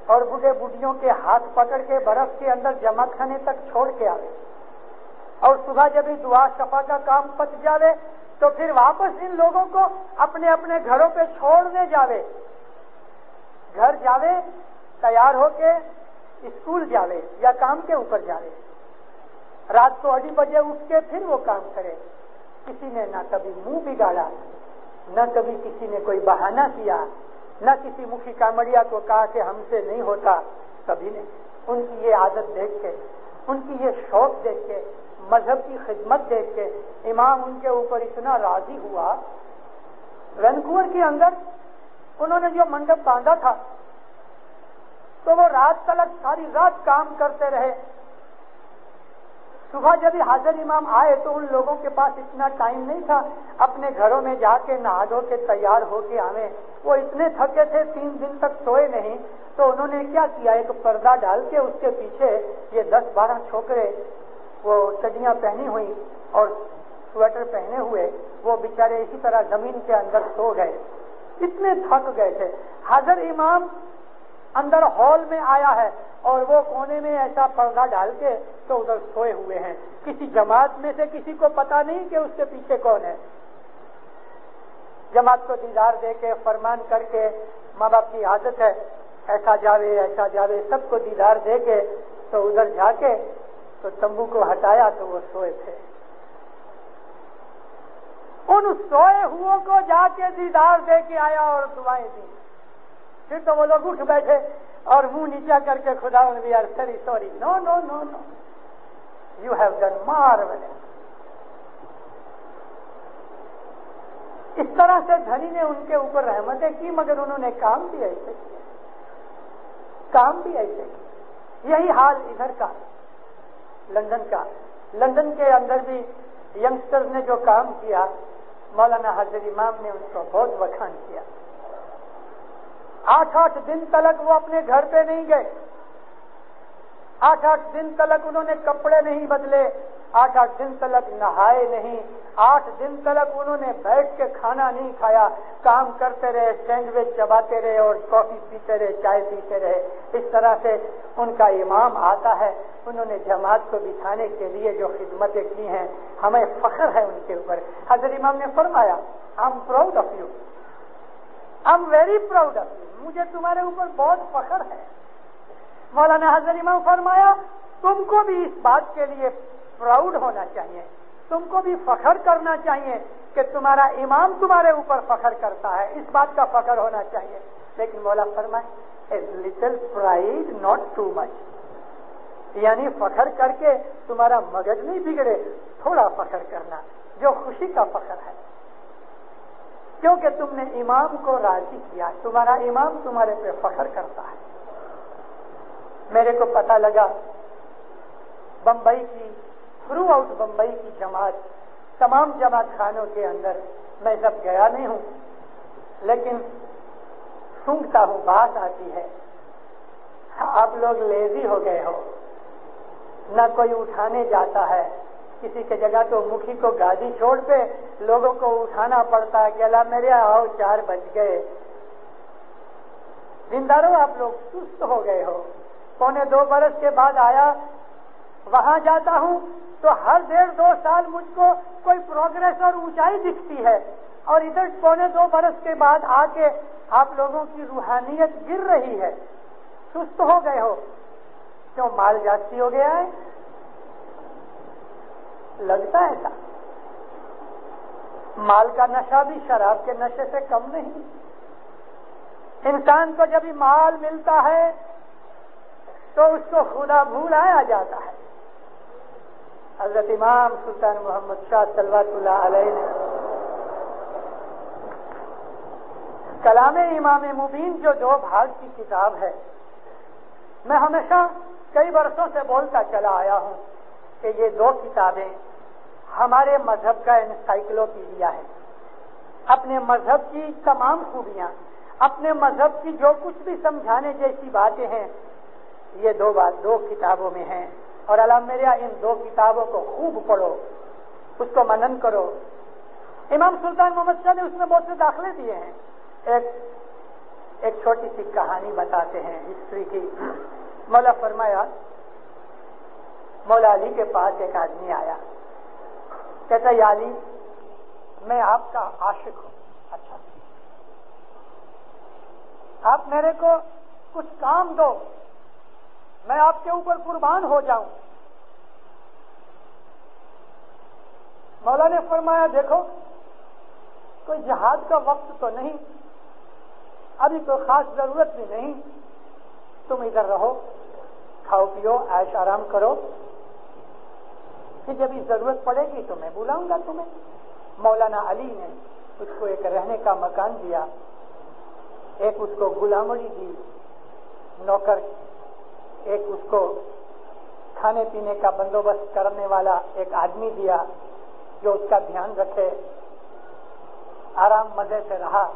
اور بوڑھے بوڑھیوں کے ہاتھ پکڑ کے برف کے اندر جمع خانے تک چھوڑ کے آئے. اور صبح جب دعا شفا کا کام پچ جاوے تو پھر واپس ان لوگوں کو اپنے اپنے گھروں پہ چھوڑنے جاوے. گھر جاوے, تیار ہو کے اسکول جاوے یا کام کے اوپر جاوے. رات کو 8 بجے اٹھ کے پھر وہ کام کرے. کسی نے نہ کبھی منہ بگاڑا, نہ کبھی کسی نے کوئی بہانہ کیا, نہ کسی مکھی کامڑیا کو کہا کہ ہم سے نہیں ہوتا, کبھی نہیں. ان کی یہ عادت دیکھ کے, ان کی یہ شوق دیکھ کے, مذہب کی خدمت دیکھ کے امام ان کے اوپر اتنا راضی ہوا. وینکوور کے اندر انہوں نے جو منڈپ باندھا تھا تو وہ رات تلک ساری رات کام کرتے رہے. صبح جب حاضر امام آئے تو ان لوگوں کے پاس اتنا ٹائم نہیں تھا اپنے گھروں میں جا کے نہا دھو کے تیار ہو کے آویں. وہ اتنے تھکے تھے, 3 دن تک سوئے نہیں. تو انہوں نے کیا کیا, ایک پردہ ڈال کے اس کے پیچھے یہ 10-12 چھوکرے وہ چڈیاں پہنی ہوئی اور سویٹر پہنے ہوئے وہ بیچارے اسی طرح زمین کے اندر سو گئے. اتنے تھک گئے تھے. حاضر امام اندر ہال میں آیا ہے اور وہ کونے میں ایسا پردہ ڈال کے تو ادھر سوئے ہوئے ہیں. کسی جماعت میں سے کسی کو پتا نہیں کہ اس کے پیچھے کون ہے. جماعت کو دیدار دے کے فرمان کر کے, ماں باپ کی عادت ہے ایسا جاوے ایسا جاوے, سب کو دیدار دے کے تو ادھر جا کے تو تمبو کو ہٹایا تو وہ سوئے تھے. ان سوئے ہوئے کو جا کے دیدار دے کے آیا اور دعائیں دی. پھر تو وہ لوگ اٹھ بیٹھے اور منہ نیچا کر کے خدا we are very sorry, no no no no, you have done marvellous. اس طرح سے دھنی نے ان کے اوپر رحمتیں کی, مگر انہوں نے کام بھی ایسے کیا, کام بھی ایسے کیا. یہی حال ادھر کا, لندن کا. لندن کے اندر بھی ینگسٹرز نے جو کام کیا, مولانا حاضر امام نے ان کو بہت بخان کیا. 8-8 دن تلک وہ اپنے گھر پہ نہیں گئے. 8-8 دن تلک انہوں نے کپڑے نہیں بدلے, 8-8 دن تلک نہائے نہیں, 8 دن تلک انہوں نے بیٹھ کے کھانا نہیں کھایا. کام کرتے رہے, سینڈوچ چباتے رہے اور کافی پیتے رہے, چائے پیتے رہے. اس طرح سے ان کا امام آتا ہے. انہوں نے جماعت کو بٹھانے کے لیے جو خدمتیں کی ہیں, ہمیں فخر ہے ان کے اوپر. حضرت امام نے فرمایا, I am proud of you, I am very proud of you, مجھے تمہارے اوپر بہت فخر ہے. مولانا حضرت امام فرمایا, تم کو بھی اس بات کے لیے پراؤڈ ہونا چاہیے تم کو بھی فخر کرنا چاہیے کہ تمہارا امام تمہارے اوپر فخر کرتا ہے، اس بات کا فخر ہونا چاہیے. لیکن مولا فرمائے a little pride not too much، یعنی فخر کر کے تمہارا مگز نہیں بگڑے، تھوڑا فخر کرنا جو خوشی کا فخر ہے، کیونکہ تم نے امام کو راضی کیا، تمہارا امام تمہارے پہ فخر کرتا ہے. میرے کو پتہ لگا بمبئی کی تھرو آؤٹ بمبئی کی جماعت، تمام جماعت خانوں کے اندر میں جب گیا نہیں ہوں، لیکن سنگتا ہوں، بات آتی ہے آپ لوگ لیزی ہو گئے ہو، نہ کوئی اٹھانے جاتا ہے. کسی کے جگہ تو مکھی کو گاڑی چھوڑ پہ لوگوں کو اٹھانا پڑتا ہے کہ اللہ میرے آؤ 4 بج گئے. دینداروں آپ لوگ سست ہو گئے ہو. 1.25 برس کے بعد آیا، وہاں جاتا ہوں تو ہر 1.5-2 سال مجھ کو کوئی پروگریس اور اونچائی دکھتی ہے، اور ادھر 1.25 برس کے بعد آ کے آپ لوگوں کی روحانیت گر رہی ہے. سست ہو گئے ہو، کیوں؟ مال جاستی ہو گیا ہے، لگتا ہے ایسا. مال کا نشہ بھی شراب کے نشے سے کم نہیں. انسان کو جب مال ملتا ہے تو اس کو خدا بھولایا جاتا ہے. حضرت امام سلطان محمد شاہ صلوات اللہ علیہ نے کلام امام مبین جو 2 بھاگ کی کتاب ہے، میں ہمیشہ کئی برسوں سے بولتا چلا آیا ہوں کہ یہ 2 کتابیں ہمارے مذہب کا انسائکلوپیڈیا ہے. اپنے مذہب کی تمام خوبیاں، اپنے مذہب کی جو کچھ بھی سمجھانے جیسی باتیں ہیں، یہ 2 کتابوں میں ہیں. اور اللہ میرا ان 2 کتابوں کو خوب پڑھو، اس کو منن کرو. امام سلطان محمد شاہ نے اس میں بہت سے داخلے دیے ہیں. ایک چھوٹی سی کہانی بتاتے ہیں ہسٹری کی. مولا فرمایا مولا علی کے پاس ایک آدمی آیا، کہتا یا علی میں آپ کا عاشق ہوں. اچھا آپ میرے کو کچھ کام دو، میں آپ کے اوپر قربان ہو جاؤں. مولا نے فرمایا دیکھو کوئی جہاد کا وقت تو نہیں، ابھی کوئی خاص ضرورت بھی نہیں، تم ادھر رہو، کھاؤ پیو، عیش آرام کرو، کہ جب ضرورت پڑے گی تو میں بلاؤں گا تمہیں. مولانا علی نے اس کو ایک رہنے کا مکان دیا، ایک اس کو غلامڑی دی، نوکر، ایک اس کو کھانے پینے کا بندوبست کرنے والا ایک آدمی دیا جو اس کا دھیان رکھے. آرام مزے سے رہا.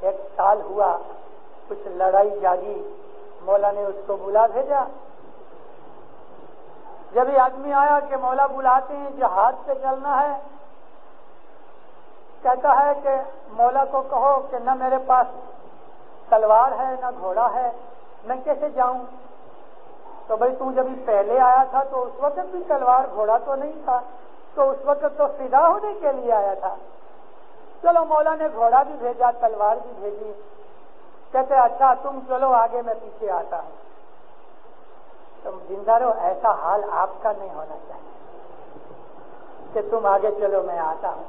1 سال ہوا، کچھ لڑائی جاگی، مولا نے اس کو بلا بھیجا. جب یہ آدمی آیا کہ مولا بلاتے ہیں جہاد پہ چلنا ہے، کہتا ہے کہ مولا کو کہو کہ نہ میرے پاس تلوار ہے نہ گھوڑا ہے، میں کیسے جاؤں؟ تو بھائی تو جب پہلے آیا تھا تو اس وقت بھی تلوار گھوڑا تو نہیں تھا، تو اس وقت تو فدا ہونے کے لیے آیا تھا. چلو مولا نے گھوڑا بھی بھیجا، تلوار بھی بھیجی. کہتے اچھا تم چلو آگے، میں پیچھے آتا ہوں. تم دیندارو ایسا حال آپ کا نہیں ہونا چاہیے کہ تم آگے چلو میں آتا ہوں.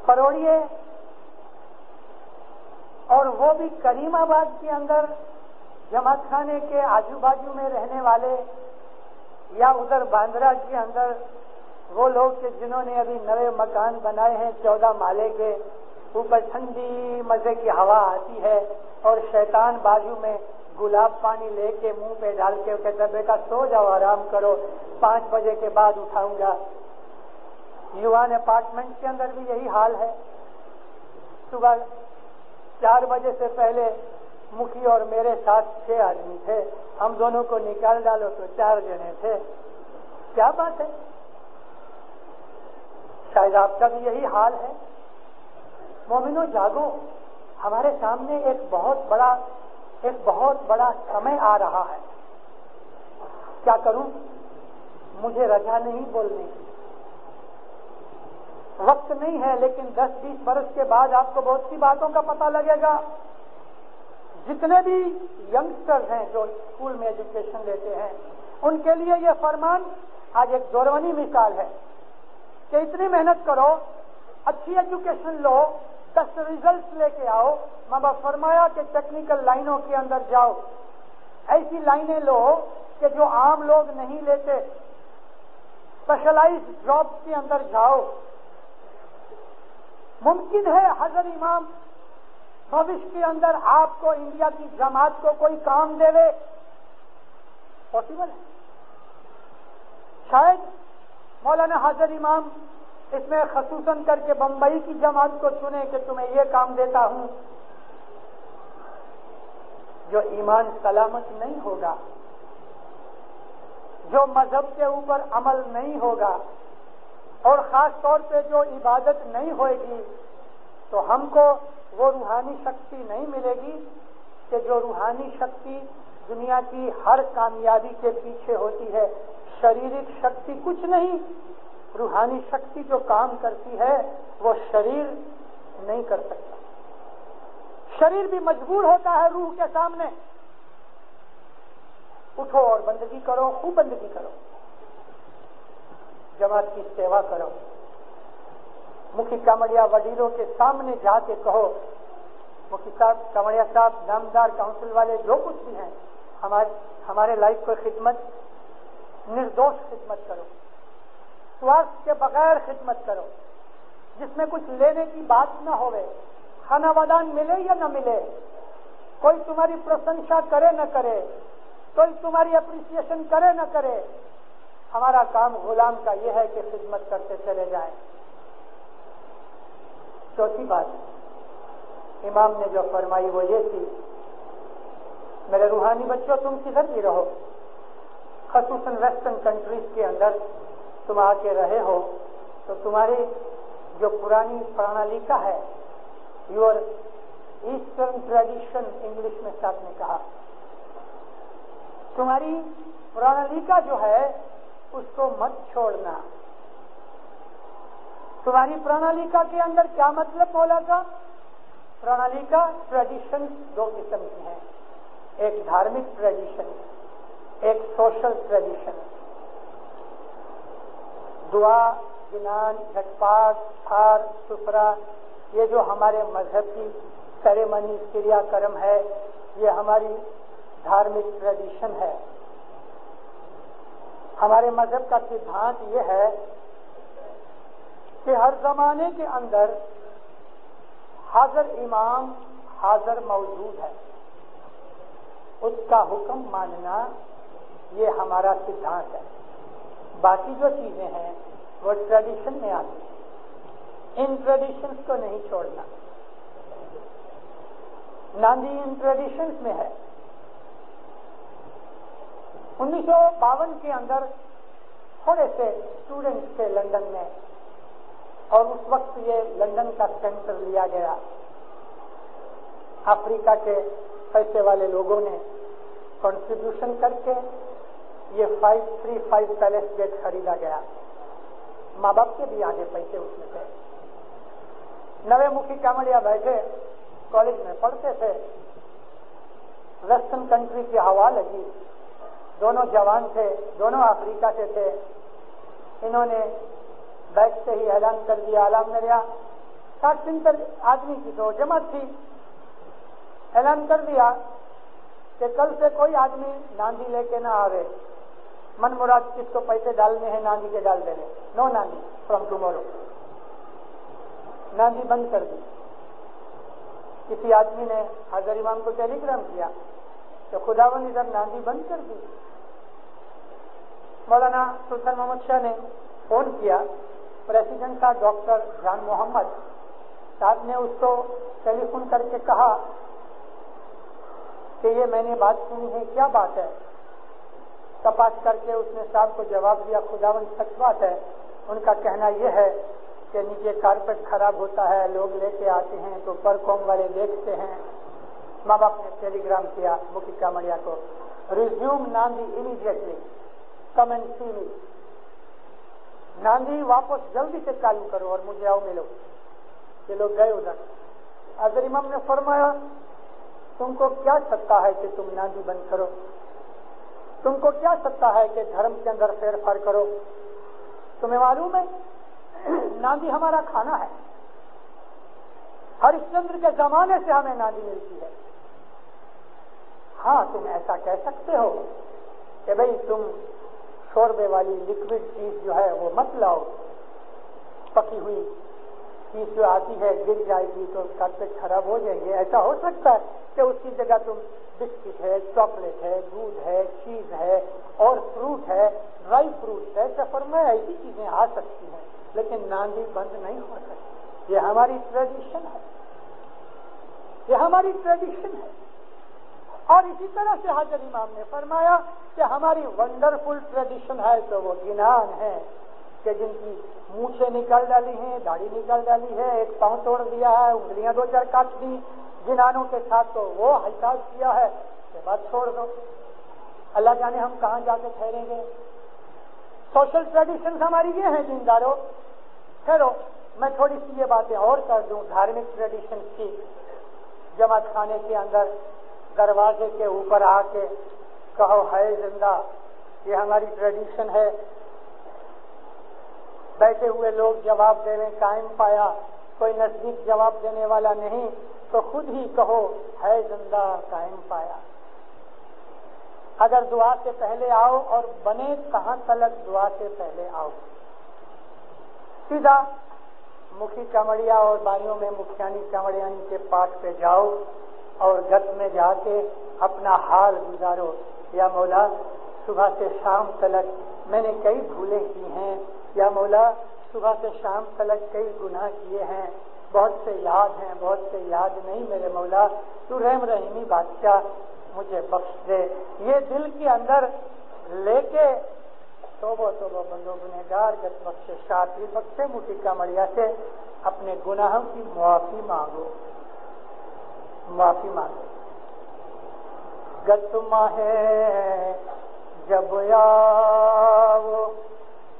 پروڑیے، اور وہ بھی کریم آباد کے اندر جماعت خانے کے آجو بازو میں رہنے والے، یا ادھر باندرا کے اندر وہ لوگ کہ جنہوں نے ابھی نئے مکان بنائے ہیں 14 مالے کے، اوپر ٹھنڈی مزے کی ہوا آتی ہے اور شیطان بازو میں گلاب پانی لے کے منہ پہ ڈال کے کہتا بیٹا سو جاؤ، آرام کرو، 5 بجے کے بعد اٹھاؤں گا. یوان اپارٹمنٹ کے اندر بھی یہی حال ہے. صبح 4 بجے سے پہلے مکھی اور میرے ساتھ 6 آدمی تھے، ہم دونوں کو نکال ڈالو تو 4 جنے تھے. کیا بات ہے؟ شاید آپ کا بھی یہی حال ہے. مومنو جاگو، ہمارے سامنے ایک بہت بڑا سمے آ رہا ہے. کیا کروں؟ مجھے رجا نہیں بولنے کی، وقت نہیں ہے، لیکن 10-20 برس کے بعد آپ کو بہت سی باتوں کا پتہ لگے گا. جتنے بھی ینگسٹرز ہیں جو اسکول میں ایجوکیشن لیتے ہیں، ان کے لیے یہ فرمان آج ایک دورونی مثال ہے. کہ اتنی محنت کرو، اچھی ایجوکیشن لو، 10 ریزلٹس لے کے آؤ. ماں باپ فرمایا کہ ٹیکنیکل لائنوں کے اندر جاؤ، ایسی لائنیں لو کہ جو عام لوگ نہیں لیتے، اسپیشلائز جابس کے اندر جاؤ. ممکن ہے حضرت امام بھوش کے اندر آپ کو انڈیا کی جماعت کو کوئی کام دے دے، پاسبل ہے. شاید مولانا حضرت امام اس میں خصوصاً کر کے بمبئی کی جماعت کو چنے کہ تمہیں یہ کام دیتا ہوں. جو ایمان سلامت نہیں ہوگا، جو مذہب کے اوپر عمل نہیں ہوگا، اور خاص طور پہ جو عبادت نہیں ہوئے گی، تو ہم کو وہ روحانی شکتی نہیں ملے گی کہ جو روحانی شکتی دنیا کی ہر کامیابی کے پیچھے ہوتی ہے. شریرک شکتی کچھ نہیں، روحانی شکتی جو کام کرتی ہے وہ شریر نہیں کر سکتا. شریر بھی مجبور ہوتا ہے روح کے سامنے. اٹھو اور بندگی کرو، خوب بندگی کرو، جماعت کی سیوا کرو. مکھی کامڑیا وڈیروں کے سامنے جا کے کہو، مکھی صاحب، کامڑیا صاحب، نامدار کاؤنسل والے جو کچھ بھی ہیں، ہمارے لائف کو خدمت، نردوش خدمت کرو، سوارتھ کے بغیر خدمت کرو، جس میں کچھ لینے کی بات نہ ہوئے. کھانا ودان ملے یا نہ ملے، کوئی تمہاری پرشنسا کرے نہ کرے، کوئی تمہاری اپریسیشن کرے نہ کرے، ہمارا کام غلام کا یہ ہے کہ خدمت کرتے چلے جائیں. چوتھی بات امام نے جو فرمائی وہ یہ تھی، میرے روحانی بچوں تم کدھر بھی رہو، خصوصاً ویسٹرن کنٹریز کے اندر تم آ کے رہے ہو، تو تمہاری جو پرانی پرانالیکا ہے، یور ایسٹرن ٹریڈیشن انگلش میں صاحب نے کہا، تمہاری پرانالیکا جو ہے اس کو مت چھوڑنا. تمہاری پرانالیکا کے اندر کیا مطلب مولا کا؟ پرانالیکا ٹریڈیشن دو قسم کی ہیں، ایک دھارمک ٹریڈیشن، ایک سوشل ٹریڈیشن. دعا، جنان، جھٹ پاٹ، تھار، سفرا، یہ جو ہمارے مذہب کی سیریمنی، کریا کرم ہے، یہ ہماری دھارمک ٹریڈیشن ہے. ہمارے مذہب کا سدھانت یہ ہے کہ ہر زمانے کے اندر حاضر امام حاضر موجود ہے، اس کا حکم ماننا یہ ہمارا سدھانت ہے. باقی جو چیزیں ہیں وہ ٹریڈیشن میں آتی ہیں، ان ٹریڈیشنز کو نہیں چھوڑنا. ناندی ان ٹریڈیشنز میں ہے. 1952 کے اندر تھوڑے سے اسٹوڈنٹس تھے لندن میں، اور اس وقت یہ لندن کا سینٹر لیا گیا. افریقہ کے پیسے والے لوگوں نے کنٹریبیوشن کر کے یہ 535 پیلیس گیٹ خریدا گیا. ماں باپ کے بھی آگے پیسے اس میں تھے. نوے مکھی کامڑیا بیٹھے کالج میں پڑھتے تھے، ویسٹرن کنٹری کی ہوا لگی. دونوں جوان تھے، دونوں افریقہ سے تھے. انہوں نے بیٹھتے ہی اعلان کر دیا، عالم نریا 60-70 آدمی کی تو جماعت تھی. اعلان کر دیا کہ کل سے کوئی آدمی ناندی لے کے نہ آوے، من مراد کس کو پیسے ڈالنے ہیں ناندی کے ڈال دے رہے، نو ناندی فرام ٹمورو. ناندی بند کر دی. کسی آدمی نے حضرت امام کو ٹیلی گرام کیا کہ خداوند ادھر ناندی بند کر دی. مولانا سلطان محمد شاہ نے فون کیا، پریسیڈنٹ تھا ڈاکٹر جان محمد صاحب نے اس کو ٹیلی فون کر کے کہا کہ یہ میں نے بات سنی ہے، کیا بات ہے؟ تپاس کر کے اس نے صاحب کو جواب دیا، خداوند سچ بات ہے. ان کا کہنا یہ ہے کہ نیچے کارپیٹ خراب ہوتا ہے، لوگ لے کے آتے ہیں تو پر قوم والے دیکھتے ہیں. ماں باپ نے ٹیلی گرام کیا مکھی کامڑیا کو، resume Nandi immediately, come and سی می. ناندی واپس جلدی سے چالو کرو اور مجھے آؤ ملو. یہ لوگ گئے ادھر. حضرت امام نے فرمایا تم کو کیا سکتا ہے کہ تم ناندی بند کرو؟ تم کو کیا سکتا ہے کہ دھرم کے اندر پھیر پھار کرو؟ تمہیں معلوم ہے ناندی ہمارا کھانا ہے. ہریش چندر کے زمانے سے ہمیں ناندی ملتی ہے. ہاں تم ایسا کہہ سکتے ہو کہ بھئی تم شوربے والی لکوڈ چیز جو ہے وہ مت لاؤ، پکی ہوئی چیز جو آتی ہے گر جائے گی تو کارپیٹ خراب ہو جائیں گے. ایسا ہو سکتا ہے کہ اس کی جگہ تم بسکٹ ہے، چاکلیٹ ہے، دودھ ہے، چیز ہے اور فروٹ ہے، ڈرائی فروٹ ہے، سفر میں ایسی چیزیں آ سکتی ہیں، لیکن ناندی بند نہیں ہو سکتی. یہ ہماری ٹریڈیشن ہے، یہ ہماری ٹریڈیشن ہے. اور اسی طرح سے حضرت امام نے فرمایا کہ ہماری ونڈرفل ٹریڈیشن ہے تو وہ گنان ہے کہ جن کی مونچھیں نکل ڈالی ہیں، داڑھی نکل ڈالی ہے، ایک پاؤں توڑ دیا ہے، انگلیاں 2-4 کاٹ دی جنانوں کے ساتھ، تو وہ حساب کیا ہے کہ بات چھوڑ دو. اللہ جانے ہم کہاں جا کے ٹھہریں گے. سوشل ٹریڈیشن ہماری یہ ہیں دینداروں. ٹھہرو میں تھوڑی سی یہ باتیں اور کر دوں. دھارمک ٹریڈیشن کی جماعت خانے کے اندر دروازے کے اوپر آ کے کہو ہے زندہ، یہ ہماری ٹریڈیشن ہے. بیٹھے ہوئے لوگ جواب دے رہے قائم پایا، کوئی نزدیک جواب دینے والا نہیں تو خود ہی کہو ہے زندہ قائم پایا. اگر دعا سے پہلے آؤ اور بنے کہاں تلک دعا سے پہلے آؤ. سیدھا مکھی چمڑیا اور بائیوں میں مکھیانی چمڑیانی کے پاٹ پہ جاؤ اور گت میں جا کے اپنا حال گزارو. یا مولا صبح سے شام تلک میں نے کئی بھولیں کی ہیں، یا مولا صبح سے شام تلک کئی گناہ کیے ہیں، بہت سے یاد ہیں، بہت سے یاد نہیں میرے مولا، تو رحم رحیمی بادشاہ مجھے بخش دے. یہ دل کے اندر لے کے توبہ توبہ بندو گنہگار گت بخش شاطی بخشے مٹی کا مڑیا سے اپنے گناہوں کی معافی مانگو، معافی مانگو. گت ماہ جب آؤ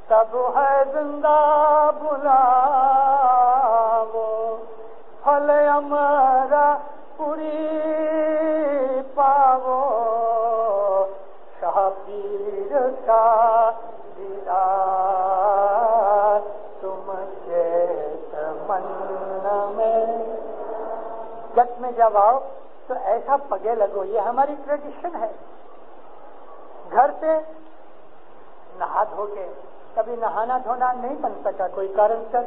تب ہے زندہ بلاو، پھل امرا پوری پاو، شاہ پیر کا دیدار تم کے تمنا میں. گت میں جب آؤ تو ایسا پگے لگو. یہ ہماری ٹریڈیشن ہے. گھر سے نہا دھو کے، کبھی نہانا دھونا نہیں بن سکا کوئی کارن سے،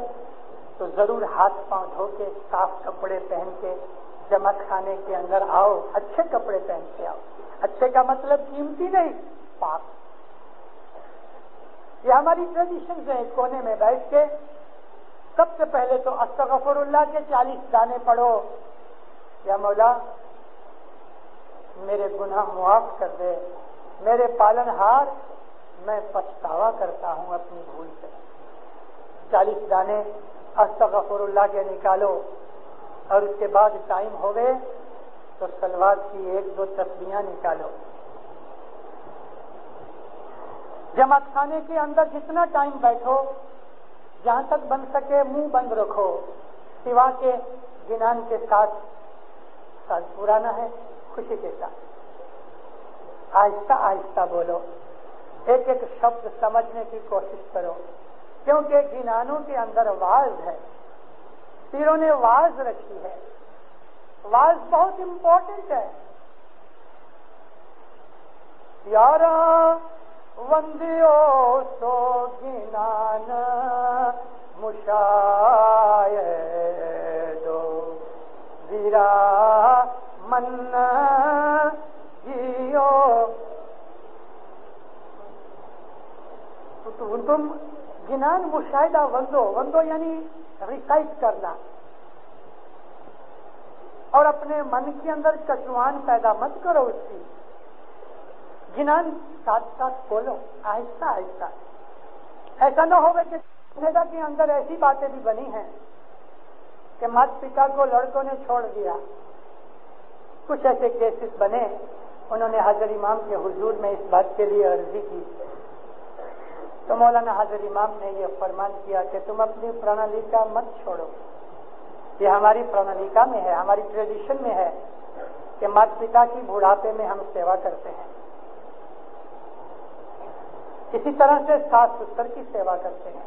تو ضرور ہاتھ پاؤں دھو کے صاف کپڑے پہن کے جماعت خانے کے اندر آؤ. اچھے کپڑے پہن کے آؤ. اچھے کا مطلب قیمتی نہیں، پاک. یہ ہماری ٹریڈیشن ہے. کونے میں بیٹھ کے سب سے پہلے تو استغفر اللہ کے 40 دانے پڑھو. یا مولا میرے گناہ معاف کر دے، میرے پالن ہار میں پچھتاوا کرتا ہوں اپنی بھول سے. 40 دانے استغفر اللہ کے نکالو اور اس کے بعد ٹائم ہو گئے تو صلوات کی 1-2 تسبیحاں نکالو. جماعت خانے کے اندر جتنا ٹائم بیٹھو، جہاں تک بن سکے منہ بند رکھو، سوا کے گنان کے ساتھ. سال پرانا ہے خوشی کے ساتھ آہستہ آہستہ بولو. ایک ایک شبد سمجھنے کی کوشش کرو، کیونکہ گنانوں کے اندر واز ہے. پیروں نے واز رکھی ہے. واز بہت امپورٹنٹ ہے. یارا وندیو سو گنان مشاہدو ویرا من جیو. تم گنان مشاہدہ وندو یعنی ریسائٹ کرنا، اور اپنے من کے اندر کچوان پیدا مت کرو. اس کی گنان ساتھ ساتھ بولو آہستہ آہستہ. ایسا نہ ہوگا کہ جگہ کے اندر ایسی باتیں بھی بنی ہیں کہ مات پتا کو لڑکوں نے چھوڑ دیا. کچھ ایسے کیسز بنے، انہوں نے حضرت امام کے حضور میں اس بات کے لیے عرضی کی تو مولانا حضرت امام نے یہ فرمان کیا کہ تم اپنی پرانالیکا مت چھوڑو. یہ ہماری پرانالیکا میں ہے، ہماری ٹریڈیشن میں ہے کہ مات پتا کی بڑھاپے میں ہم سیوا کرتے ہیں. اسی طرح سے ساس سسر کی سیوا کرتے ہیں.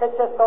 600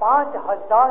5000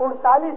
39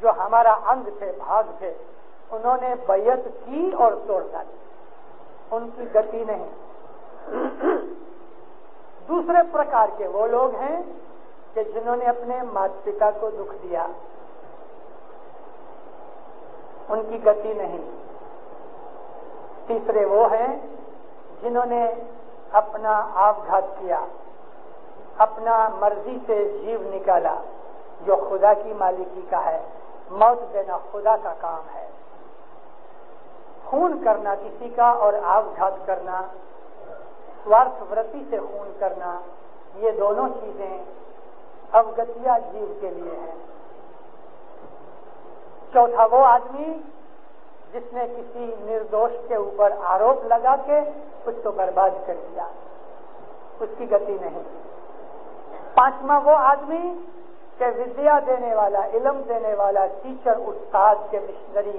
جو ہمارا انگ تھے، بھاگ تھے، انہوں نے بیعت کی اور توڑ ڈالی، ان کی گتی نہیں۔ دوسرے پرکار کے وہ لوگ ہیں کہ جنہوں نے اپنے ماتا پتا کو دکھ دیا، ان کی گتی نہیں۔ تیسرے وہ ہیں جنہوں نے اپنا آپ گھات کیا، اپنا مرضی سے جیو نکالا، جو خدا کی مالکی کا ہے۔ موت دینا خدا کا کام ہے، خون کرنا کسی کا اور آپ گھات کرنا، سوارتھ ورتی سے خون کرنا، یہ دونوں چیزیں اوگتیا جیو کے لیے ہیں۔ چوتھا وہ آدمی جس نے کسی نردوش کے اوپر آروپ لگا کے کچھ تو برباد کر دیا، اس کی گتی نہیں۔ پانچواں وہ آدمی کہ ودیا دینے والا، علم دینے والا، ٹیچر، استاد کے مشنری،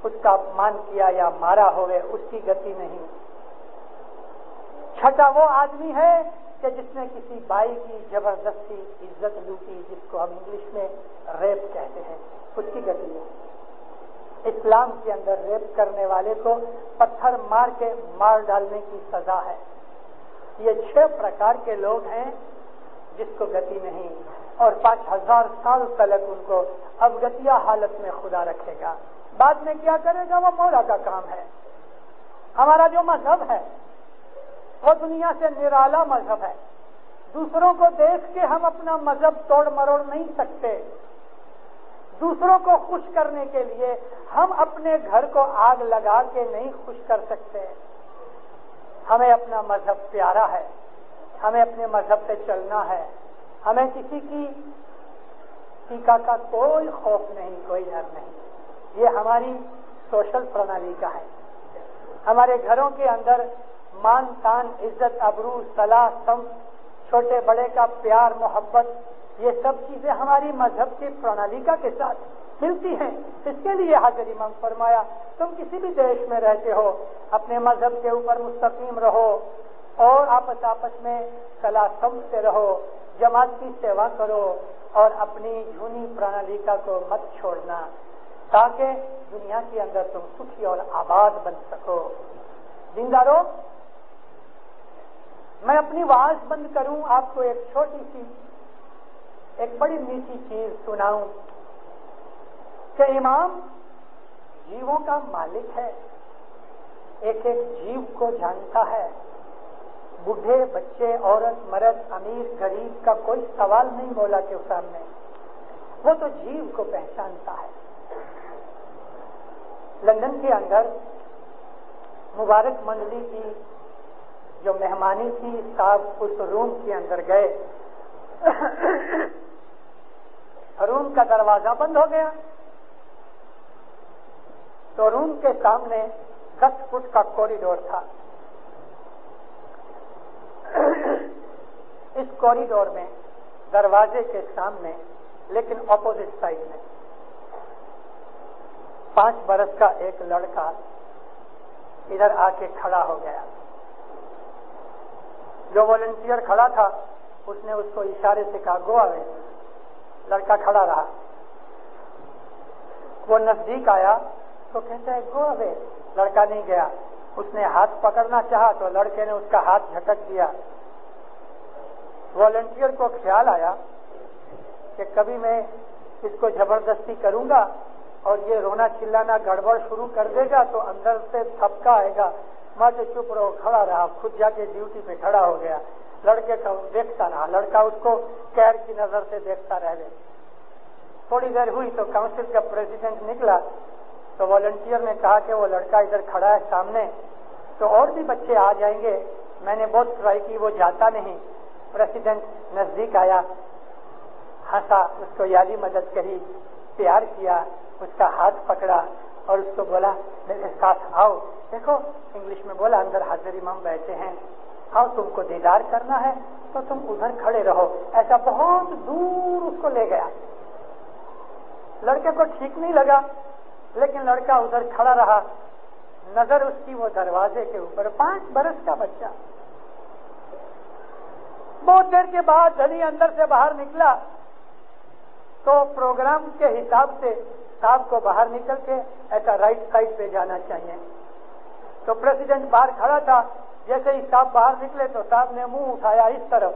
اس کا اپمان کیا یا مارا ہوئے، اس کی گتی نہیں۔ چھٹا وہ آدمی ہے کہ جس نے کسی بائی کی زبردستی عزت لوٹی، جس کو ہم انگلش میں ریپ کہتے ہیں، اس کی گتی نہیں۔ اسلام کے اندر ریپ کرنے والے کو پتھر مار کے مار ڈالنے کی سزا ہے۔ یہ 6 پرکار کے لوگ ہیں جس کو گتی نہیں، اور 5000 سال تلک ان کو اوگتیا حالت میں خدا رکھے گا۔ بعد میں کیا کرے گا وہ مولا کا کام ہے۔ ہمارا جو مذہب ہے وہ دنیا سے نرالا مذہب ہے۔ دوسروں کو دیکھ کے ہم اپنا مذہب توڑ مروڑ نہیں سکتے۔ دوسروں کو خوش کرنے کے لیے ہم اپنے گھر کو آگ لگا کے نہیں خوش کر سکتے۔ ہمیں اپنا مذہب پیارا ہے، ہمیں اپنے مذہب پہ چلنا ہے، ہمیں کسی کی ٹیکا کا کوئی خوف نہیں، کوئی ڈر نہیں۔ یہ ہماری سوشل پرنالی کا ہے۔ ہمارے گھروں کے اندر مان تان، عزت، ابرو، صلاح، سمت، چھوٹے بڑے کا پیار، محبت، یہ سب چیزیں ہماری مذہب کی پرنالیکا کے ساتھ ملتی ہیں۔ اس کے لیے حضرت امام فرمایا تم کسی بھی دیش میں رہتے ہو اپنے مذہب کے اوپر مستقیم رہو اور آپس میں صلاح سمت سے رہو، جماعت کی سیوا کرو اور اپنی جھونی پرنالیکا کو مت چھوڑنا، تاکہ دنیا کے اندر تم سکھی اور آباد بن سکو۔ دیندارو، میں اپنی آواز بند کروں، آپ کو ایک چھوٹی سی، ایک بڑی میٹھی چیز سناؤں کہ امام جیووں کا مالک ہے، ایک ایک جیو کو جانتا ہے۔ بوڑھے، بچے، عورت، مرد، امیر، غریب کا کوئی سوال نہیں مولا کے سامنے، وہ تو جیو کو پہچانتا ہے۔ لندن کے اندر مبارک منڈلی کی جو مہمانی تھی، صاحب اس روم کے اندر گئے، روم کا دروازہ بند ہو گیا تو روم کے سامنے 10 فٹ کا کوریڈور تھا۔ اس کوریڈور میں دروازے کے سامنے لیکن اپوزٹ سائڈ میں 5 برس کا ایک لڑکا ادھر آ کے کھڑا ہو گیا۔ جو والنٹیئر کھڑا تھا اس نے اس کو اشارے سے کہا گو اوے۔ لڑکا کھڑا رہا، وہ نزدیک آیا تو کہتا ہے گو اوے۔ لڑکا نہیں گیا، اس نے ہاتھ پکڑنا چاہا تو لڑکے نے اس کا ہاتھ جھٹک دیا۔ والنٹیئر کو خیال آیا کہ کبھی میں اس کو زبردستی کروں گا اور یہ رونا چلانا گڑبڑ شروع کر دے گا تو اندر سے تھپکا آئے گا، ماں تو چپ رہو، کھڑا رہا، خود جا کے ڈیوٹی پہ کھڑا ہو گیا۔ لڑکے کا دیکھتا رہا، لڑکا اس کو قہر کی نظر سے دیکھتا رہ گیا۔ تھوڑی دیر ہوئی تو کاؤنسل کا پریزیڈنٹ نکلا تو والنٹیئر نے کہا کہ وہ لڑکا ادھر کھڑا ہے سامنے تو اور بھی بچے آ جائیں گے، میں نے بہت ٹرائی کی، وہ جاتا نہیں۔ پریزیڈنٹ نزدیک آیا، ہنسا، اس کو یادی مدد کری، پیار کیا، اس کا ہاتھ پکڑا اور اس کو بولا میرے ساتھ آؤ۔ دیکھو انگلش میں بولا اندر حاضر امام بیٹھے ہیں، آؤ تم کو دیدار کرنا ہے تو تم ادھر کھڑے رہو۔ ایسا بہت دور اس کو لے گیا۔ لڑکے کو ٹھیک نہیں لگا لیکن لڑکا ادھر کھڑا رہا، نظر اس کی وہ دروازے کے اوپر۔ 5 برس کا بچہ۔ بہت دیر کے بعد دھڑی اندر سے باہر نکلا تو پروگرام کے حساب سے صاحب کو باہر نکل کے ایسا رائٹ سائڈ پہ جانا چاہیے. تو پریزیڈنٹ باہر کھڑا تھا, جیسے ہی صاحب باہر نکلے تو صاحب نے منہ اٹھایا اس طرف,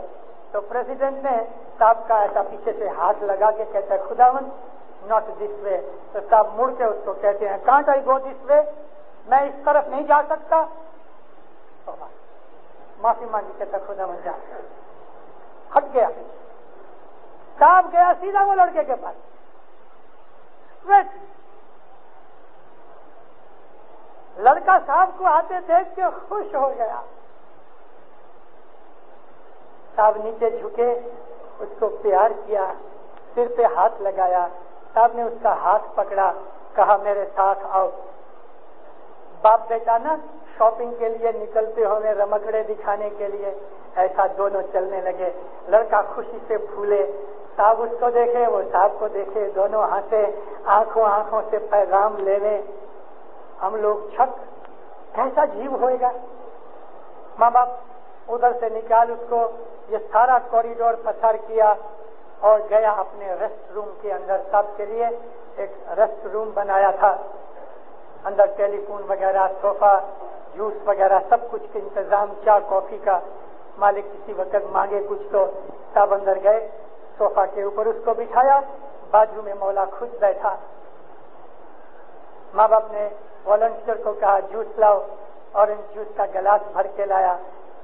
تو پریزیڈنٹ نے صاحب کا ایسا پیچھے سے ہاتھ لگا کے کہتا ہے خداوند ناٹ دس وے. تو صاحب مڑ کے اس کو کہتے ہیں کانٹ آئی گو دس وے, میں اس طرف نہیں جا سکتا. معافی مانگی, کہتا خداوند جا, ہٹ گیا. صاحب گیا سیدھا وہ لڑکے کے پاس. لڑکا صاحب کو آتے دیکھ کے خوش ہو گیا. صاحب نیچے جھکے, اس کو پیار کیا, سر پہ ہاتھ لگایا. صاحب نے اس کا ہاتھ پکڑا, کہا میرے ساتھ آؤ. باپ بیٹا نا شاپنگ کے لیے نکلتے ہوئے رمکڑے دکھانے کے لیے, ایسا دونوں چلنے لگے. لڑکا خوشی سے پھولے, صاحب اس کو دیکھے, وہ صاحب کو دیکھے, دونوں ہنسے, آنکھوں سے پیغام لینے. ہم لوگ چھک, کیسا جیو ہوئے گا. ماں باپ ادھر سے نکال اس کو, یہ سارا کوریڈور پسار کیا اور گیا اپنے ریسٹ روم کے اندر. صاحب کے لیے ایک ریسٹ روم بنایا تھا, اندر ٹیلی فون وغیرہ, صوفہ, جوس وغیرہ سب کچھ کا انتظام, چائے کافی کا. مالک کسی وقت مانگے کچھ تو صاحب اندر گئے, صوفہ کے اوپر اس کو بٹھایا, بازو میں مولا خود بیٹھا. ماں باپ نے والنٹیئر کو کہا جوس لاؤ, اورنج جوس کا گلاس بھر کے لایا.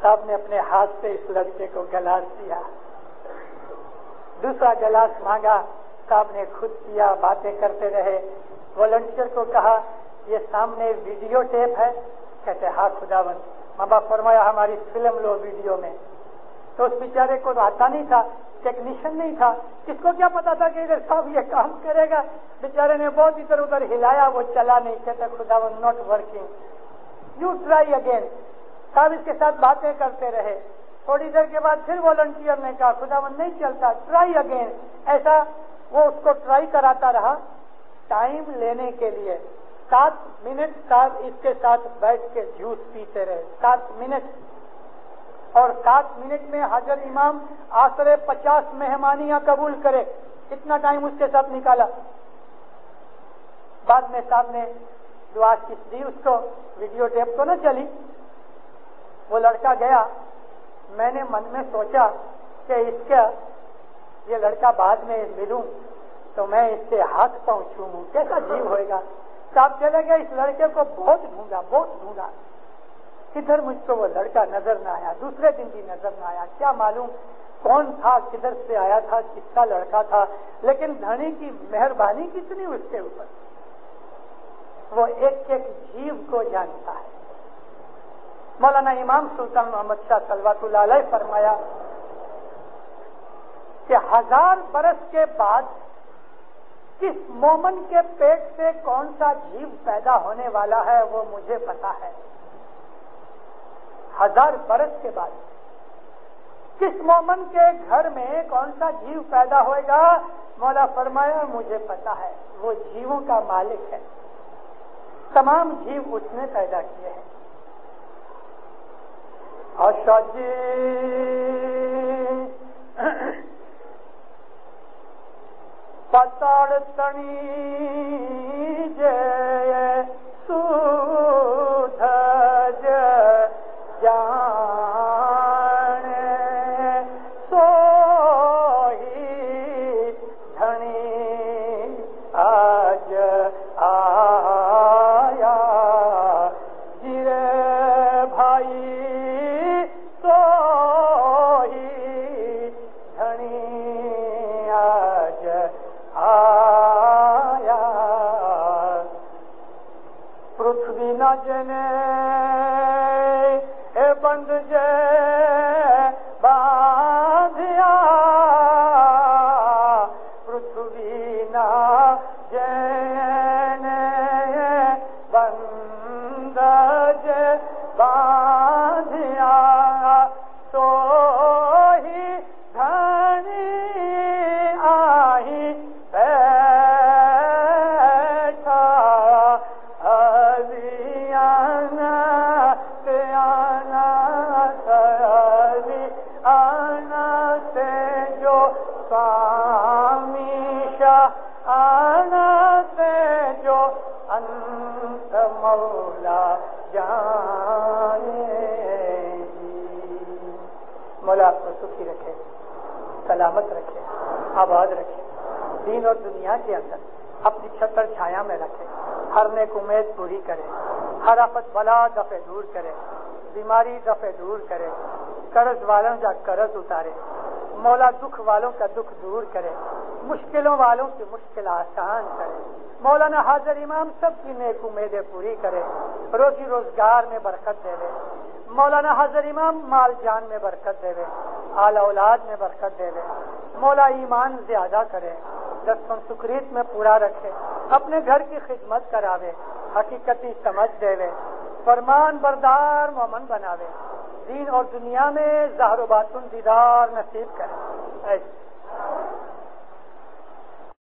صاحب نے اپنے ہاتھ سے اس لڑکے کو گلاس دیا. دوسرا گلاس مانگا, صاحب نے خود پیا, باتیں کرتے رہے. والنٹیئر کو کہا یہ سامنے ویڈیو ٹیپ ہے, کہتے ہاں خداوند. ماں باپ فرمایا ہماری فلم لو ویڈیو میں. تو اس بیچارے کو آتا نہیں تھا, ٹیکنیشین نہیں تھا, کس کو کیا پتا تھا کہ ادھر صاحب یہ کام کرے گا. بیچارے نے بہت ادھر ادھر ہلایا, وہ چلا نہیں. کہتے خداوند not working, you try again. صاحب اس کے ساتھ باتیں کرتے رہے. تھوڑی دیر کے بعد پھر والنٹیئر نے کہا خداوند نہیں چلتا, ٹرائی اگین. ایسا وہ اس کو ٹرائی کراتا رہا ٹائم لینے کے لیے. 7 منٹ صاحب اس کے ساتھ بیٹھ کے جوس پیتے رہے, 7 منٹ. اور 7 منٹ میں حضرت امام آسرے 50 مہمانیاں قبول کرے, اتنا ٹائم اس کے ساتھ نکالا. بعد میں صاحب نے دعا کس دی اس کو, ویڈیو ٹیپ تو نہ چلی. وہ لڑکا گیا. میں نے من میں سوچا کہ اس کا یہ لڑکا بعد میں ملوں تو میں اس سے ہاتھ پاؤں چھوں, کیسا جیو ہوئے گا. صاحب چلے گئے, اس لڑکے کو بہت ڈھونڈا, کدھر مجھ کو وہ لڑکا نظر نہ آیا. دوسرے دن بھی نظر نہ آیا. کیا معلوم کون تھا, کدھر سے آیا تھا, کس کا لڑکا تھا. لیکن دھنی کی مہربانی کتنی اس کے اوپر, وہ ایک ایک جیو کو جانتا ہے. مولانا امام سلطان محمد شاہ صلوات اللہ علیہ فرمایا کہ 1000 برس کے بعد کس مومن کے پیٹ سے کون سا جیو پیدا ہونے والا ہے وہ مجھے پتا ہے. 1000 برس کے بعد کس مومن کے گھر میں کون سا جیو پیدا ہوئے گا, مولا فرمایا مجھے پتا ہے. وہ جیووں کا مالک ہے, تمام جیو اس نے پیدا کیے ہیں. آشا جی پتاڑ تنی جے سودھ جان سوئی دھنی آج آیا جرے بھائی جنے بند جے باندھیا پرتھوی نا جنے بند جے باندھیا تو ہی دھنی آہی سوامی مولا جانے جی۔ مولا آپ کو سکھی رکھے، سلامت رکھے، آباد رکھے، دین اور دنیا کے اندر اپنی چھتر چھایا میں رکھے، ہر نیک امید پوری کرے، ہر آفت بلا دفع دور کرے، بیماری دفع دور کرے، قرض والوں کا قرض اتارے، مولا دکھ والوں کا دکھ دور کرے، مشکلوں والوں کی مشکل آسان کرے، مولانا حاضر امام سب کی نیک امیدیں پوری کرے، روزی روزگار میں برکت دے، مولانا حاضر امام مال جان میں برکت دے، آل اولاد میں برکت دے، مولا ایمان زیادہ کرے، دستوں سکریت میں پورا رکھے، اپنے گھر کی خدمت کراوے، حقیقتی سمجھ دے، فرمان بردار مومن بناوے، دین اور دنیا میں ظاہر و باطن دیدار نصیب کرے۔